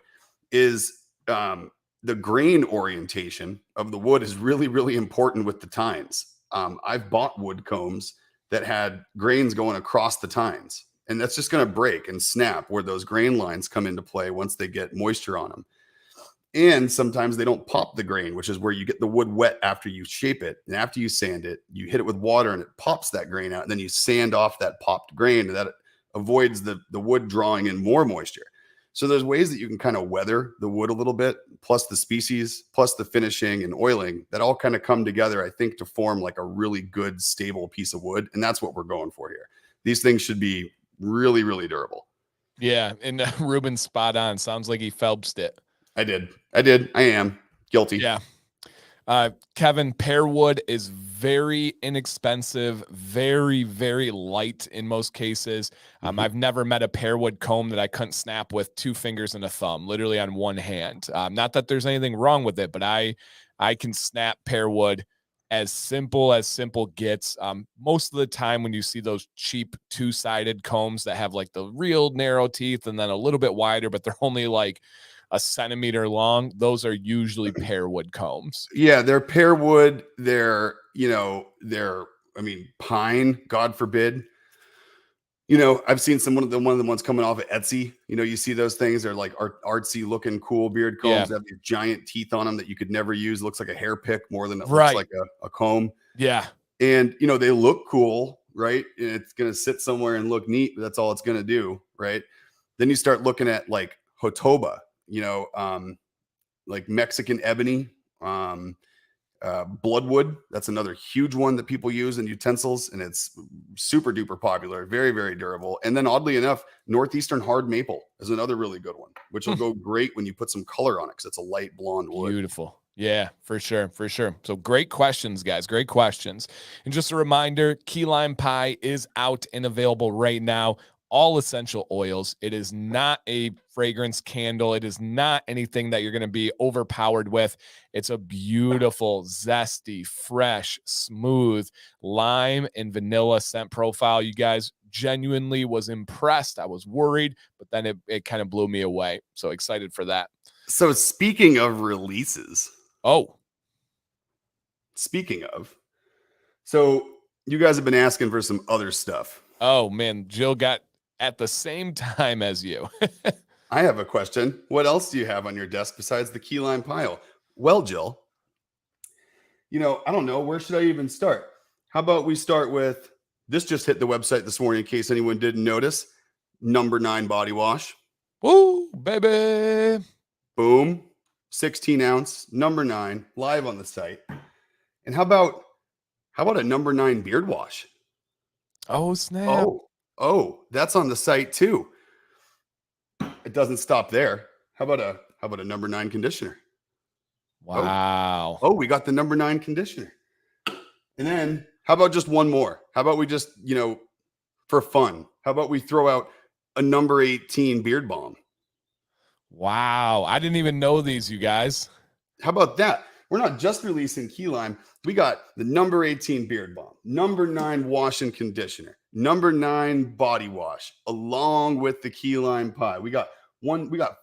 is the grain orientation of the wood is really, really important with the tines. I've bought wood combs that had grains going across the tines, and that's just going to break and snap where those grain lines come into play once they get moisture on them. And sometimes they don't pop the grain, which is where you get the wood wet after you shape it. And after you sand it, you hit it with water and it pops that grain out. And then you sand off that popped grain, and that avoids the wood drawing in more moisture. So there's ways that you can kind of weather the wood a little bit, plus the species, plus the finishing and oiling that all kind of come together, I think, to form like a really good, stable piece of wood. And that's what we're going for here. These things should be really, really durable. Yeah. And Ruben's spot on. Sounds like he Phelpsed it. I did. I am guilty. Yeah. Kevin, pear wood is very inexpensive, very, very light in most cases. I've never met a pear wood comb that I couldn't snap with 2 fingers and a thumb, literally on one hand. Not that there's anything wrong with it, but I can snap pear wood as simple gets. Most of the time when you see those cheap 2-sided combs that have like the real narrow teeth and then a little bit wider, but they're only like a centimeter long, those are usually pear wood combs. Yeah, they're pear wood. They're pine, God forbid. I've seen one of the ones coming off of Etsy. You see those things. They're like artsy looking, cool beard combs that have these giant teeth on them that you could never use. It looks like a hair pick more than it looks like a comb. Yeah. And, they look cool, right? And it's going to sit somewhere and look neat, but that's all it's going to do, right? Then you start looking at like Hotoba, like Mexican ebony, bloodwood. That's another huge one that people use in utensils, and it's super duper popular, very, very durable. And then oddly enough, Northeastern hard maple is another really good one, which will go great when you put some color on it because it's a light blonde wood. Beautiful. Yeah, for sure. For sure. So great questions, guys. Great questions. And just a reminder, key lime pie is out and available right now. All essential oils. It is not a fragrance candle. It is not anything that you're going to be overpowered with. It's a beautiful, zesty, fresh, smooth lime and vanilla scent profile. You guys, genuinely was impressed. I was worried, but then it kind of blew me away. So excited for that. So speaking of releases. So you guys have been asking for some other stuff. Oh man, Jill got at the same time as you. I have a question. What else do you have on your desk besides the key lime pile? Well, Jill, I don't know. Where should I even start? How about we start with this? Just hit the website this morning in case anyone didn't notice. Number 9 body wash. Woo, baby. Boom. 16 ounce, number 9, live on the site. And how about a number 9 beard wash? Oh, snap. Oh, that's on the site too. It doesn't stop there. How about a number 9 conditioner? Wow. Oh, we got the number 9 conditioner. And then how about just one more? How about we just, for fun, how about we throw out a number 18 beard balm? Wow. I didn't even know these, you guys. How about that? We're not just releasing key lime. We got the number 18 beard balm, number 9 wash and conditioner, number 9 body wash, along with the key lime pie. We got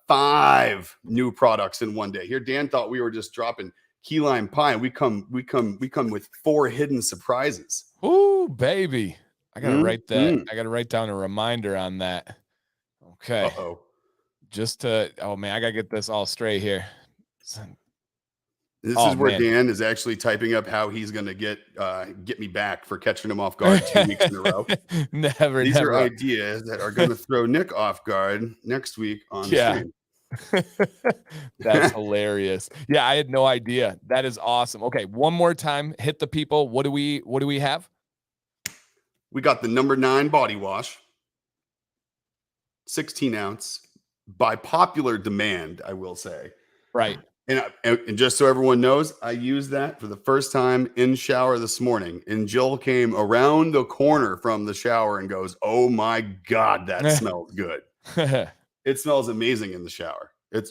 5 new products in one day. Here, Dan thought we were just dropping key lime pie, and we come with 4 hidden surprises. Ooh, baby. I gotta write that. I gotta write down a reminder on that. Okay. Uh-oh. Oh man, I gotta get this all straight here. This is where Dan is actually typing up how he's going to get me back for catching him off guard 2 weeks in a row. These are ideas that are going to throw Nick off guard next week on stream. That's hilarious. Yeah, I had no idea. That is awesome. Okay, one more time, hit the people. What do we have? We got the number 9 body wash, 16 ounce, by popular demand, I will say. Right. And just so everyone knows, I used that for the first time in shower this morning. And Jill came around the corner from the shower and goes, "Oh my God, that smells good." It smells amazing in the shower. The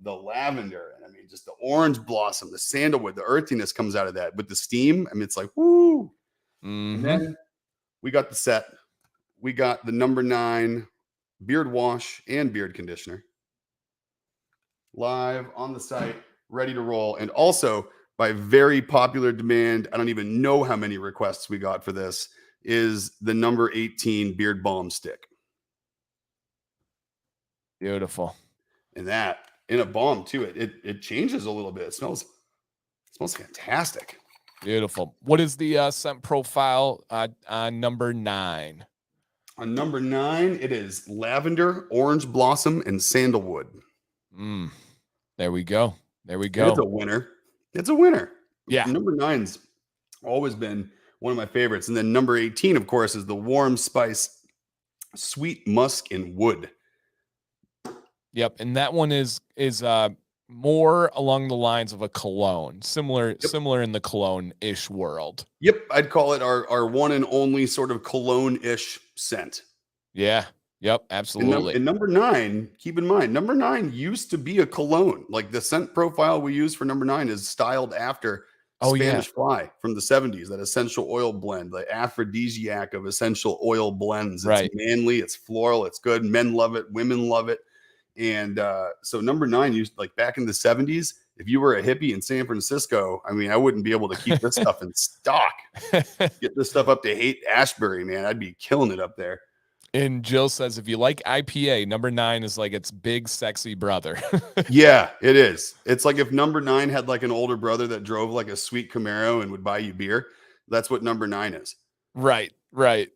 lavender, and just the orange blossom, the sandalwood, the earthiness comes out of that. With the steam, it's like, woo. Mm-hmm. And then we got the set. We got the number 9 beard wash and beard conditioner. Live on the site, ready to roll. And also, by very popular demand, I don't even know how many requests we got for this, is the number 18 beard balm stick. Beautiful. And in a balm too. It changes a little bit. It smells fantastic. Beautiful. What is the scent profile on number 9? On number 9, it is lavender, orange blossom, and sandalwood. There we go. There we And it's go. a winner. It's a winner. Yeah. Number 9's always been one of my favorites. And then number 18, of course, is the warm spice, sweet musk and wood. Yep. And that one is more along the lines of a cologne, similar in the cologne-ish world. Yep, I'd call it our one and only sort of cologne-ish scent. Yeah. Yep, absolutely. And number 9, keep in mind, number 9 used to be a cologne. Like the scent profile we use for number 9 is styled after Spanish Fly from the 70s, that essential oil blend, the aphrodisiac of essential oil blends. It's manly, it's floral, it's good. Men love it, women love it. And so number 9 used, like back in the 70s, if you were a hippie in San Francisco, I mean, I wouldn't be able to keep this stuff in stock. Get this stuff up to Haight-Ashbury, man. I'd be killing it up there. And Jill says, if you like IPA, number 9 is like its big, sexy brother. Yeah, it is. It's like if number 9 had like an older brother that drove like a sweet Camaro and would buy you beer. That's what number 9 is. Right.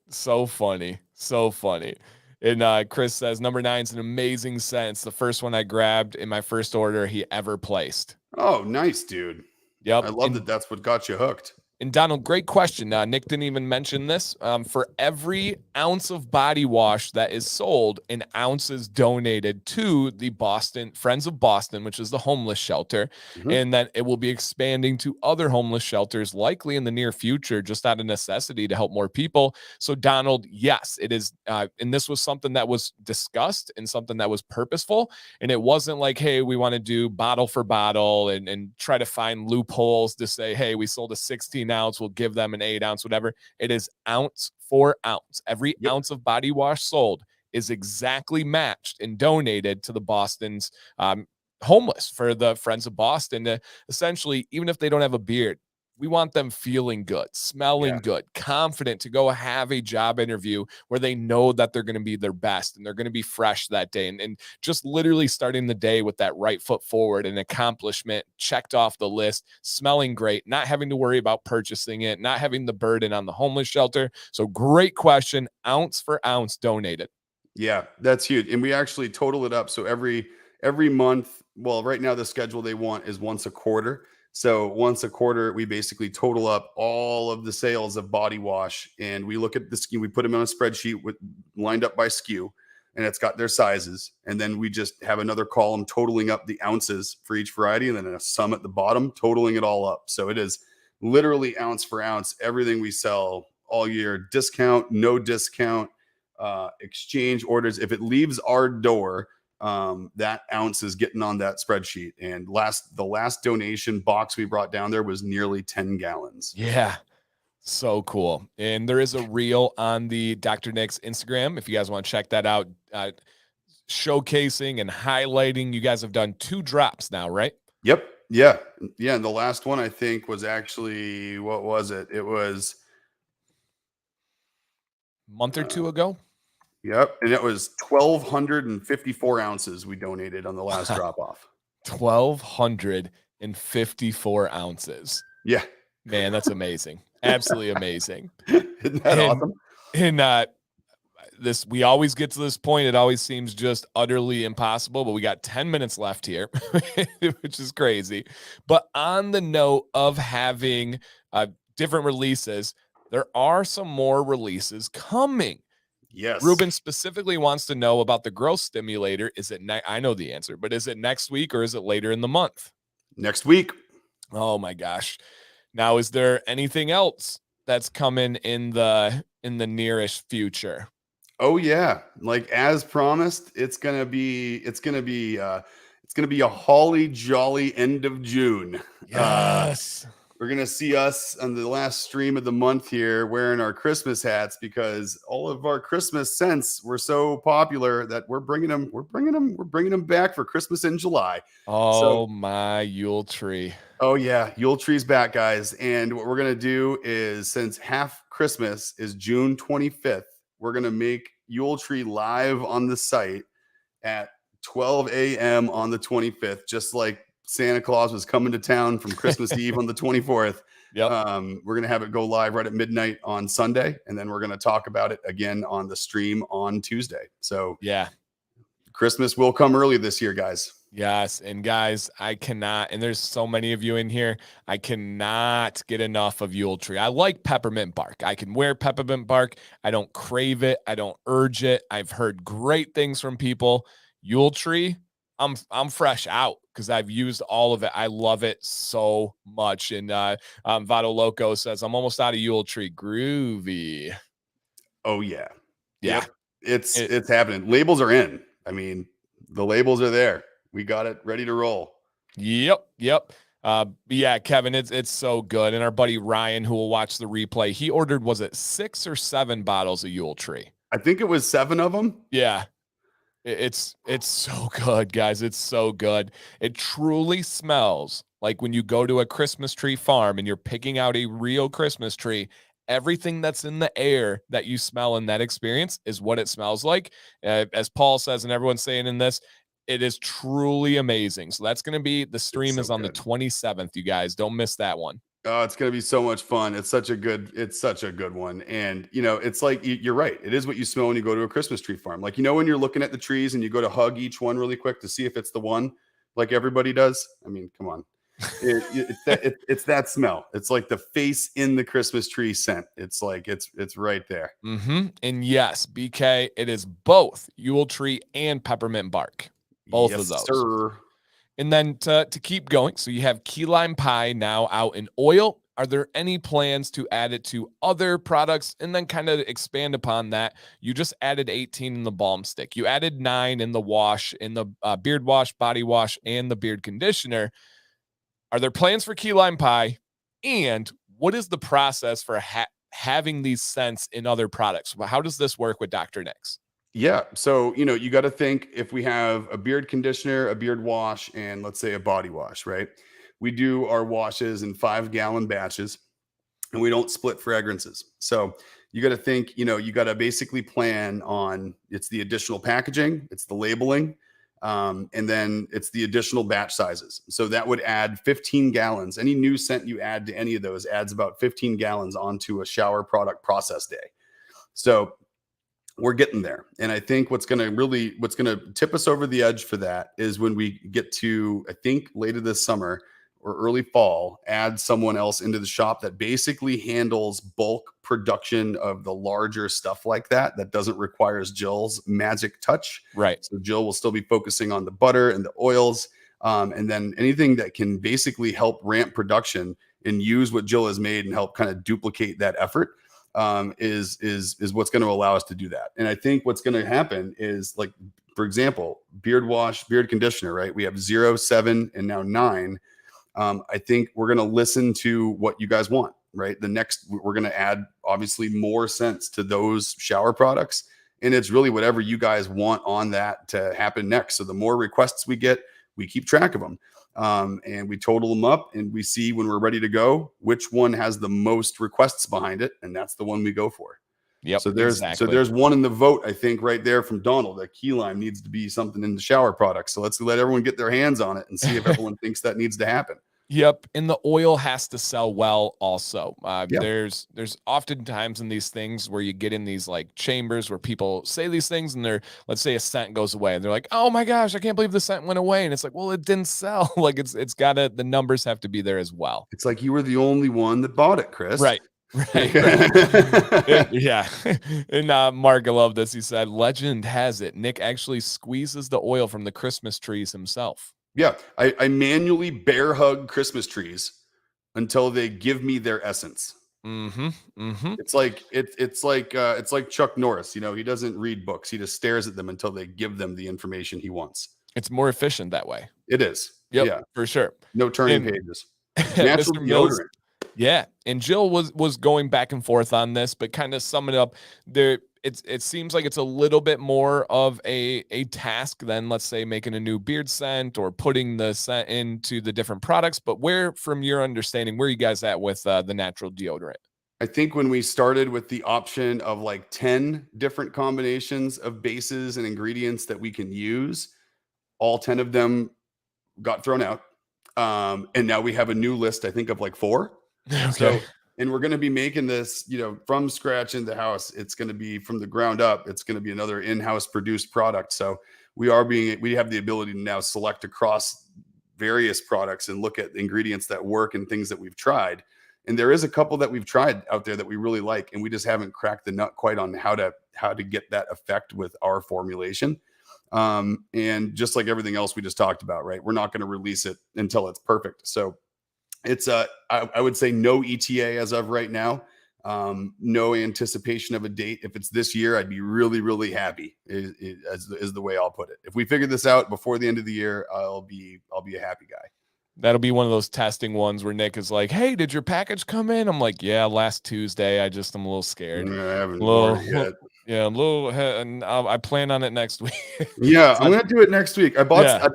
So funny. So funny. And Chris says, number 9 is an amazing scent. It's the first one I grabbed in my first order he ever placed. Oh, nice, dude. Yep. I love that that's what got you hooked. And Donald, great question. Nick didn't even mention this. For every ounce of body wash that is sold, an ounce is donated to the Boston Friends of Boston, which is the homeless shelter. And then it will be expanding to other homeless shelters, likely in the near future, just out of necessity to help more people. So, Donald, yes, it is. And this was something that was discussed and something that was purposeful. And it wasn't like, hey, we want to do bottle for bottle and try to find loopholes to say, hey, we sold a 16 ounce, we'll give them an 8 ounce, whatever. It is ounce for ounce. Every ounce of body wash sold is exactly matched and donated to the Boston's homeless, for the Friends of Boston to essentially, even if they don't have a beard, we want them feeling good, smelling good, confident to go have a job interview where they know that they're going to be their best and they're going to be fresh that day. And just literally starting the day with that right foot forward, an accomplishment checked off the list, smelling great, not having to worry about purchasing it, not having the burden on the homeless shelter. So great question. Ounce for ounce donated. Yeah, that's huge. And we actually total it up. So every month, well, right now the schedule they want is once a quarter. So once a quarter, we basically total up all of the sales of body wash, and we look at the SKU. We put them on a spreadsheet with lined up by SKU, and it's got their sizes. And then we just have another column totaling up the ounces for each variety, and then a sum at the bottom totaling it all up. So it is literally ounce for ounce, everything we sell all year. Discount, no discount, exchange orders. If it leaves our door, that ounce is getting on that spreadsheet. And the last donation box we brought down there was nearly 10 gallons. Yeah. So cool. And there is a reel on the Dr. Nick's Instagram, if you guys want to check that out, showcasing and highlighting. You guys have done 2 drops now, right? Yep. Yeah. And the last one, I think, was actually, what was it? It was a month or 2 ago. Yep. And it was 1,254 ounces we donated on the last drop off. 1,254 ounces. Yeah. Man, that's amazing. Absolutely amazing. Isn't that awesome? And we always get to this point. It always seems just utterly impossible, but we got 10 minutes left here, which is crazy. But on the note of having different releases, there are some more releases coming. Yes. Ruben specifically wants to know about the growth stimulator. Is it I know the answer, but is it next week or is it later in the month? Next week. Oh my gosh. Now, is there anything else that's coming in the nearish future? Oh yeah. Like as promised, it's gonna be a holly jolly end of June. Yes. We're going to see us on the last stream of the month here wearing our Christmas hats, because all of our Christmas scents were so popular that we're bringing them back for Christmas in July. Oh, my Yule tree. Oh yeah. Yule tree's back, guys. And what we're going to do is, since half Christmas is June 25th, we're going to make Yule tree live on the site at 12 a.m. on the 25th, just like Santa Claus was coming to town from Christmas Eve on the 24th. Yep. We're going to have it go live right at midnight on Sunday. And then we're going to talk about it again on the stream on Tuesday. So Yeah. Christmas will come early this year, guys. Yes. And guys, I cannot, and there's so many of you in here, I cannot get enough of Yule Tree. I like peppermint bark. I can wear peppermint bark. I don't crave it. I don't urge it. I've heard great things from people. Yule Tree, I'm fresh out because I've used all of it. I love it so much. And Vado Loco says, I'm almost out of Yule Tree. Groovy. Oh yeah. Yeah. Yep. It's happening. Labels are in. I mean, the labels are there. We got it ready to roll. Yep. Yeah, Kevin, it's so good. And our buddy Ryan, who will watch the replay, he ordered, was it 6 or 7 bottles of Yule Tree? I think it was 7 of them. Yeah. It's so good, guys. It's so good. It truly smells like when you go to a Christmas tree farm and you're picking out a real Christmas tree. Everything that's in the air that you smell in that experience is what it smells like. As Paul says, and everyone's saying in this, it is truly amazing. So that's going to be, the stream is on the 27th, you guys. Don't miss that one. Oh, it's going to be so much fun. It's such a good one. And, you know, it's like, you're right. It is what you smell when you go to a Christmas tree farm. Like, you know, when you're looking at the trees and you go to hug each one really quick to see if it's the one, like everybody does. I mean, come on. It's that smell. It's like the face in the Christmas tree scent. It's like, it's right there. And yes, BK, it is both Yule Tree and peppermint bark. Both of those. Sir. And then to keep going, so you have key lime pie now out in oil. Are there any plans to add it to other products? And then kind of expand upon that. You just added 18 in the balm stick. You added 9 in the wash, in the beard wash, body wash, and the beard conditioner. Are there plans for key lime pie? And what is the process for having these scents in other products? How does this work with Dr. Nick's? Yeah. So, you know, you got to think, if we have a beard conditioner, a beard wash, and let's say a body wash, right? We do our washes in 5-gallon batches and we don't split fragrances. So you got to think, you know, you got to basically plan on, it's the additional packaging, it's the labeling, and then it's the additional batch sizes. So that would add 15 gallons. Any new scent you add to any of those adds about 15 gallons onto a shower product process day. So we're getting there. And I think what's going to tip us over the edge for that is when we get to, I think later this summer or early fall, add someone else into the shop that basically handles bulk production of the larger stuff like that doesn't require Jill's magic touch. Right. So Jill will still be focusing on the butter and the oils. And then anything that can basically help ramp production and use what Jill has made and help kind of duplicate that effort. Is what's going to allow us to do that. And I think what's going to happen is, like, for example, beard wash, beard conditioner, right? We have 0, 7, and now 9. I think we're going to listen to what you guys want, right? We're going to add obviously more scents to those shower products. And it's really whatever you guys want on that to happen next. So the more requests we get, we keep track of them. And we total them up and we see when we're ready to go, which one has the most requests behind it. And that's the one we go for. Yep. So there's one in the vote, I think, right there from Donald, that key lime needs to be something in the shower product. So let's let everyone get their hands on it and see if everyone thinks that needs to happen. Yep. And the oil has to sell well also. Yeah. There's oftentimes in these things where you get in these like chambers where people say these things and let's say a scent goes away and they're like, oh my gosh, I can't believe the scent went away. And it's like, well, it didn't sell. Like the numbers have to be there as well. It's like you were the only one that bought it, Chris. Right. Yeah. And Mark, I love this. He said, legend has it, Nick actually squeezes the oil from the Christmas trees himself. Yeah, I manually bear hug Christmas trees until they give me their essence. It's like Chuck Norris. You know, he doesn't read books; he just stares at them until they give them the information he wants. It's more efficient that way. It is. Yep, yeah, for sure. No turning pages. Natural deodorant. Yeah, and Jill was going back and forth on this, but kind of sum it up there. It seems like it's a little bit more of a task than, let's say, making a new beard scent or putting the scent into the different products. But where, from your understanding, where are you guys at with the natural deodorant? I think when we started with the option of like 10 different combinations of bases and ingredients that we can use, All 10 of them got thrown out. And now we have a new list, I think, of like 4. Okay. So, and we're going to be making this, from scratch in the house. It's going to be from the ground up. It's going to be another in-house produced product. So we have the ability to now select across various products and look at ingredients that work and things that we've tried. And there is a couple that we've tried out there that we really like, and we just haven't cracked the nut quite on how to get that effect with our formulation. And just like everything else we just talked about, right? We're not going to release it until it's perfect. So it's I would say no ETA as of right now. No anticipation of a date. If it's this year, I'd be really, really happy. Is the way I'll put it. If we figure this out before the end of the year, I'll be a happy guy. That'll be one of those testing ones where Nick is like, "Hey, did your package come in?" I'm like, "Yeah, last Tuesday. I'm a little scared. I haven't A little, ordered yet. yeah, a little, and I plan on it next week." Yeah, So I'm gonna do it next week. yeah,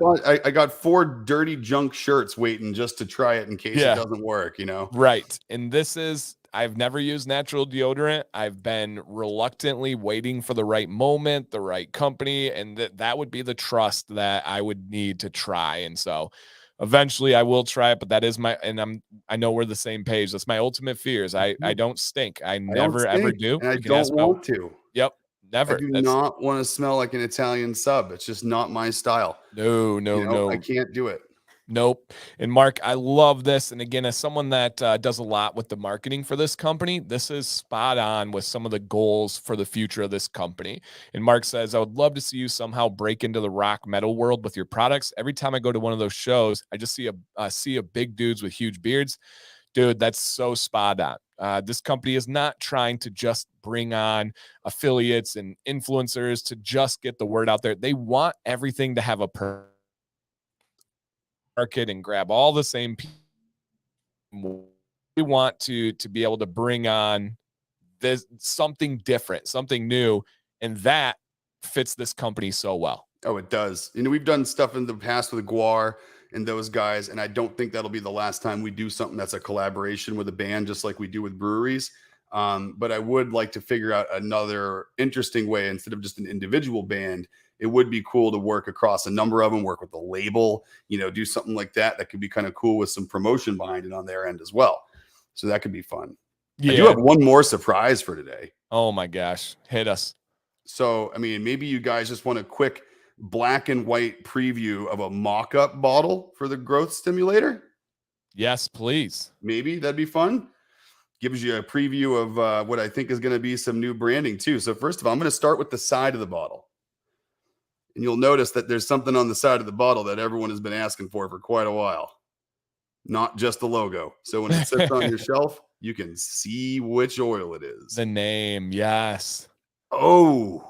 I got 4 dirty junk shirts waiting just to try it in case it yeah, doesn't work. right. And I've never used natural deodorant. I've been reluctantly waiting for the right moment, the right company, and that would be the trust that I would need to try. And so eventually I will try it, but that is I know we're the same page. That's my ultimate fears. I don't stink. I I don't never ever stink, do. and I You can don't ask about want to. Yep, I never. do That's not want to smell like an Italian sub. It's just not my style. no, no, I no. can't do it. Nope. And Mark, I love this. And again, as someone that does a lot with the marketing for this company, this is spot on with some of the goals for the future of this company. And Mark says, I would love to see you somehow break into the rock metal world with your products. Every time I go to one of those shows, I just see a big dudes with huge beards. Dude, that's so spot on. This company is not trying to just bring on affiliates and influencers to just get the word out there. They want everything to have a market and grab all the same people. We want to be able to bring on this something different, something new, and that fits this company so well. Oh, it does. We've done stuff in the past with Guar and those guys, and I don't think that'll be the last time we do something that's a collaboration with a band, just like we do with breweries. But I would like to figure out another interesting way instead of just an individual band. It would be cool to work across a number of them, work with a label, do something like that. That could be kind of cool with some promotion behind it on their end as well. So that could be fun. I do Yeah. have one more surprise for today. Oh my gosh. Hit us. So, maybe you guys just want a quick black and white preview of a mock-up bottle for the growth stimulator. Yes, please. Maybe that'd be fun. Gives you a preview of what I think is going to be some new branding too. So first of all, I'm going to start with the side of the bottle. And you'll notice that there's something on the side of the bottle that everyone has been asking for quite a while. Not just the logo. So when it sits on your shelf, you can see which oil it is. The name, yes. Oh,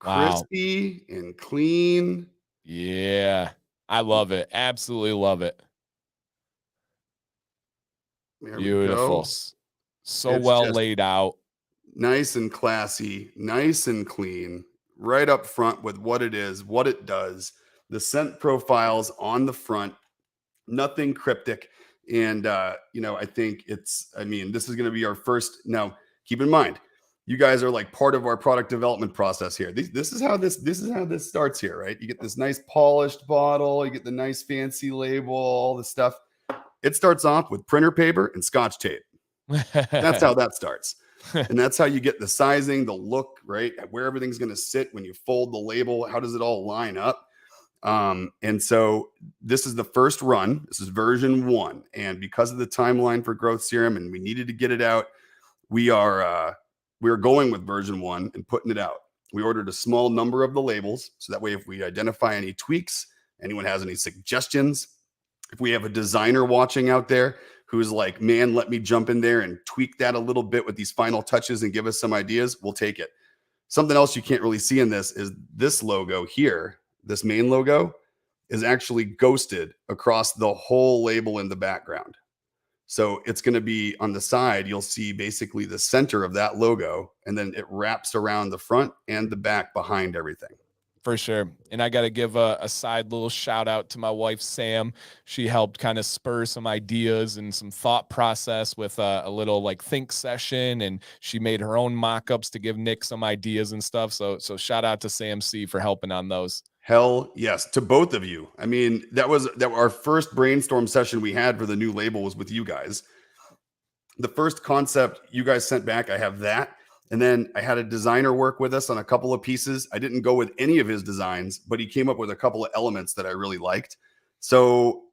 wow. crispy and clean. Yeah, I love it. Absolutely love it. There Beautiful. we go. So It's well just laid out. nice and classy, nice and clean, right up front with what it is, what it does. The scent profiles on the front, nothing cryptic. And I think this is going to be our first. Now, keep in mind, you guys are like part of our product development process here. This is how this starts here, right? You get this nice polished bottle, you get the nice fancy label, all the stuff. It starts off with printer paper and Scotch tape. That's how that starts. And that's how you get the sizing, the look, right? Where everything's going to sit when you fold the label. How does it all line up? And so this is the first run. This is version 1. And because of the timeline for growth serum and we needed to get it out, we are going with version 1 and putting it out. We ordered a small number of the labels. So that way, if we identify any tweaks, anyone has any suggestions, if we have a designer watching out there who's like, man, let me jump in there and tweak that a little bit with these final touches and give us some ideas, we'll take it. Something else you can't really see in this is this logo here. This main logo is actually ghosted across the whole label in the background. So it's going to be on the side. You'll see basically the center of that logo, and then it wraps around the front and the back behind everything. For sure. And I got to give a side little shout out to my wife, Sam. She helped kind of spur some ideas and some thought process with a little like think session. And she made her own mock-ups to give Nick some ideas and stuff. So shout out to Sam C for helping on those. Hell yes, to both of you. I mean, that our first brainstorm session we had for the new label was with you guys. The first concept you guys sent back, I have that. And then I had a designer work with us on a couple of pieces. I didn't go with any of his designs, but he came up with a couple of elements that I really liked. So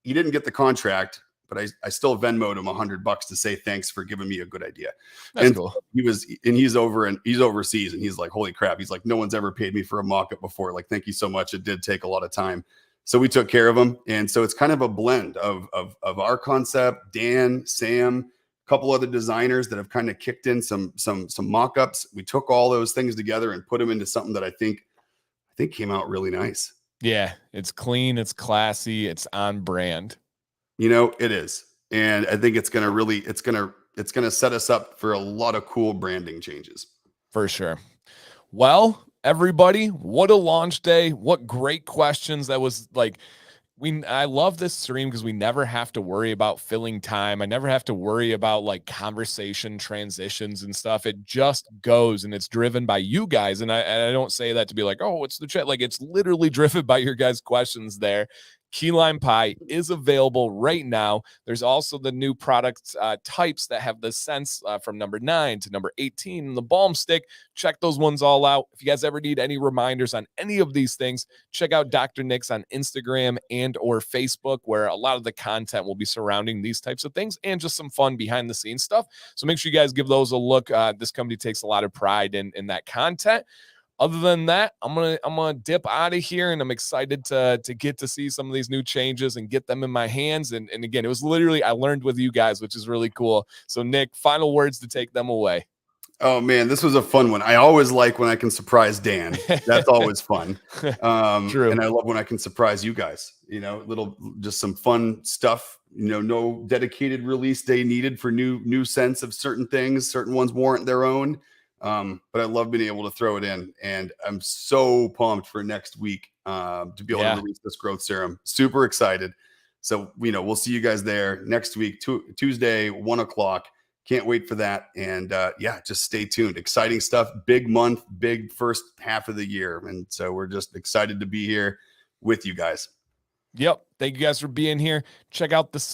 he didn't get the contract, but I still Venmoed him $100 to say thanks for giving me a good idea. That's And cool. he's overseas, and he's like, holy crap. He's like, no one's ever paid me for a mock-up before. Like, thank you so much. It did take a lot of time. So we took care of him. And so it's kind of a blend of our concept, Dan, Sam, couple other designers that have kind of kicked in some mock-ups. We took all those things together and put them into something that I think came out really nice. Yeah, it's clean, it's classy, it's on brand. It is. And I think it's going to set us up for a lot of cool branding changes. For sure. Well, everybody, what a launch day. What great questions. That was like, I love this stream because we never have to worry about filling time. I never have to worry about like conversation transitions and stuff. It just goes, and it's driven by you guys. And I don't say that to be like, oh, what's the chat? Like, it's literally driven by your guys' questions there. Key lime pie is available right now. There's also the new product types that have the scents from number 9 to number 18 and the balm stick. Check those ones all out. If you guys ever need any reminders on any of these things, check out Dr. Nick's on Instagram and or Facebook, where a lot of the content will be surrounding these types of things and just some fun behind the scenes stuff. So make sure you guys give those a look. This company takes a lot of pride in that content. Other than that, I'm gonna dip out of here, and I'm excited to get to see some of these new changes and get them in my hands. And again, it was literally, I learned with you guys, which is really cool. So Nick, final words to take them away. Oh man, this was a fun one. I always like when I can surprise Dan. That's always fun. True. And I love when I can surprise you guys. Just some fun stuff. No dedicated release day needed for new scents of certain things. Certain ones warrant their own. But I love being able to throw it in, and I'm so pumped for next week to be able to release this growth serum. Super excited. So we'll see you guys there next week, Tuesday, 1:00. Can't wait for that. And just stay tuned. Exciting stuff. Big month, big first half of the year. And so we're just excited to be here with you guys. Yep. Thank you guys for being here. Check out the site.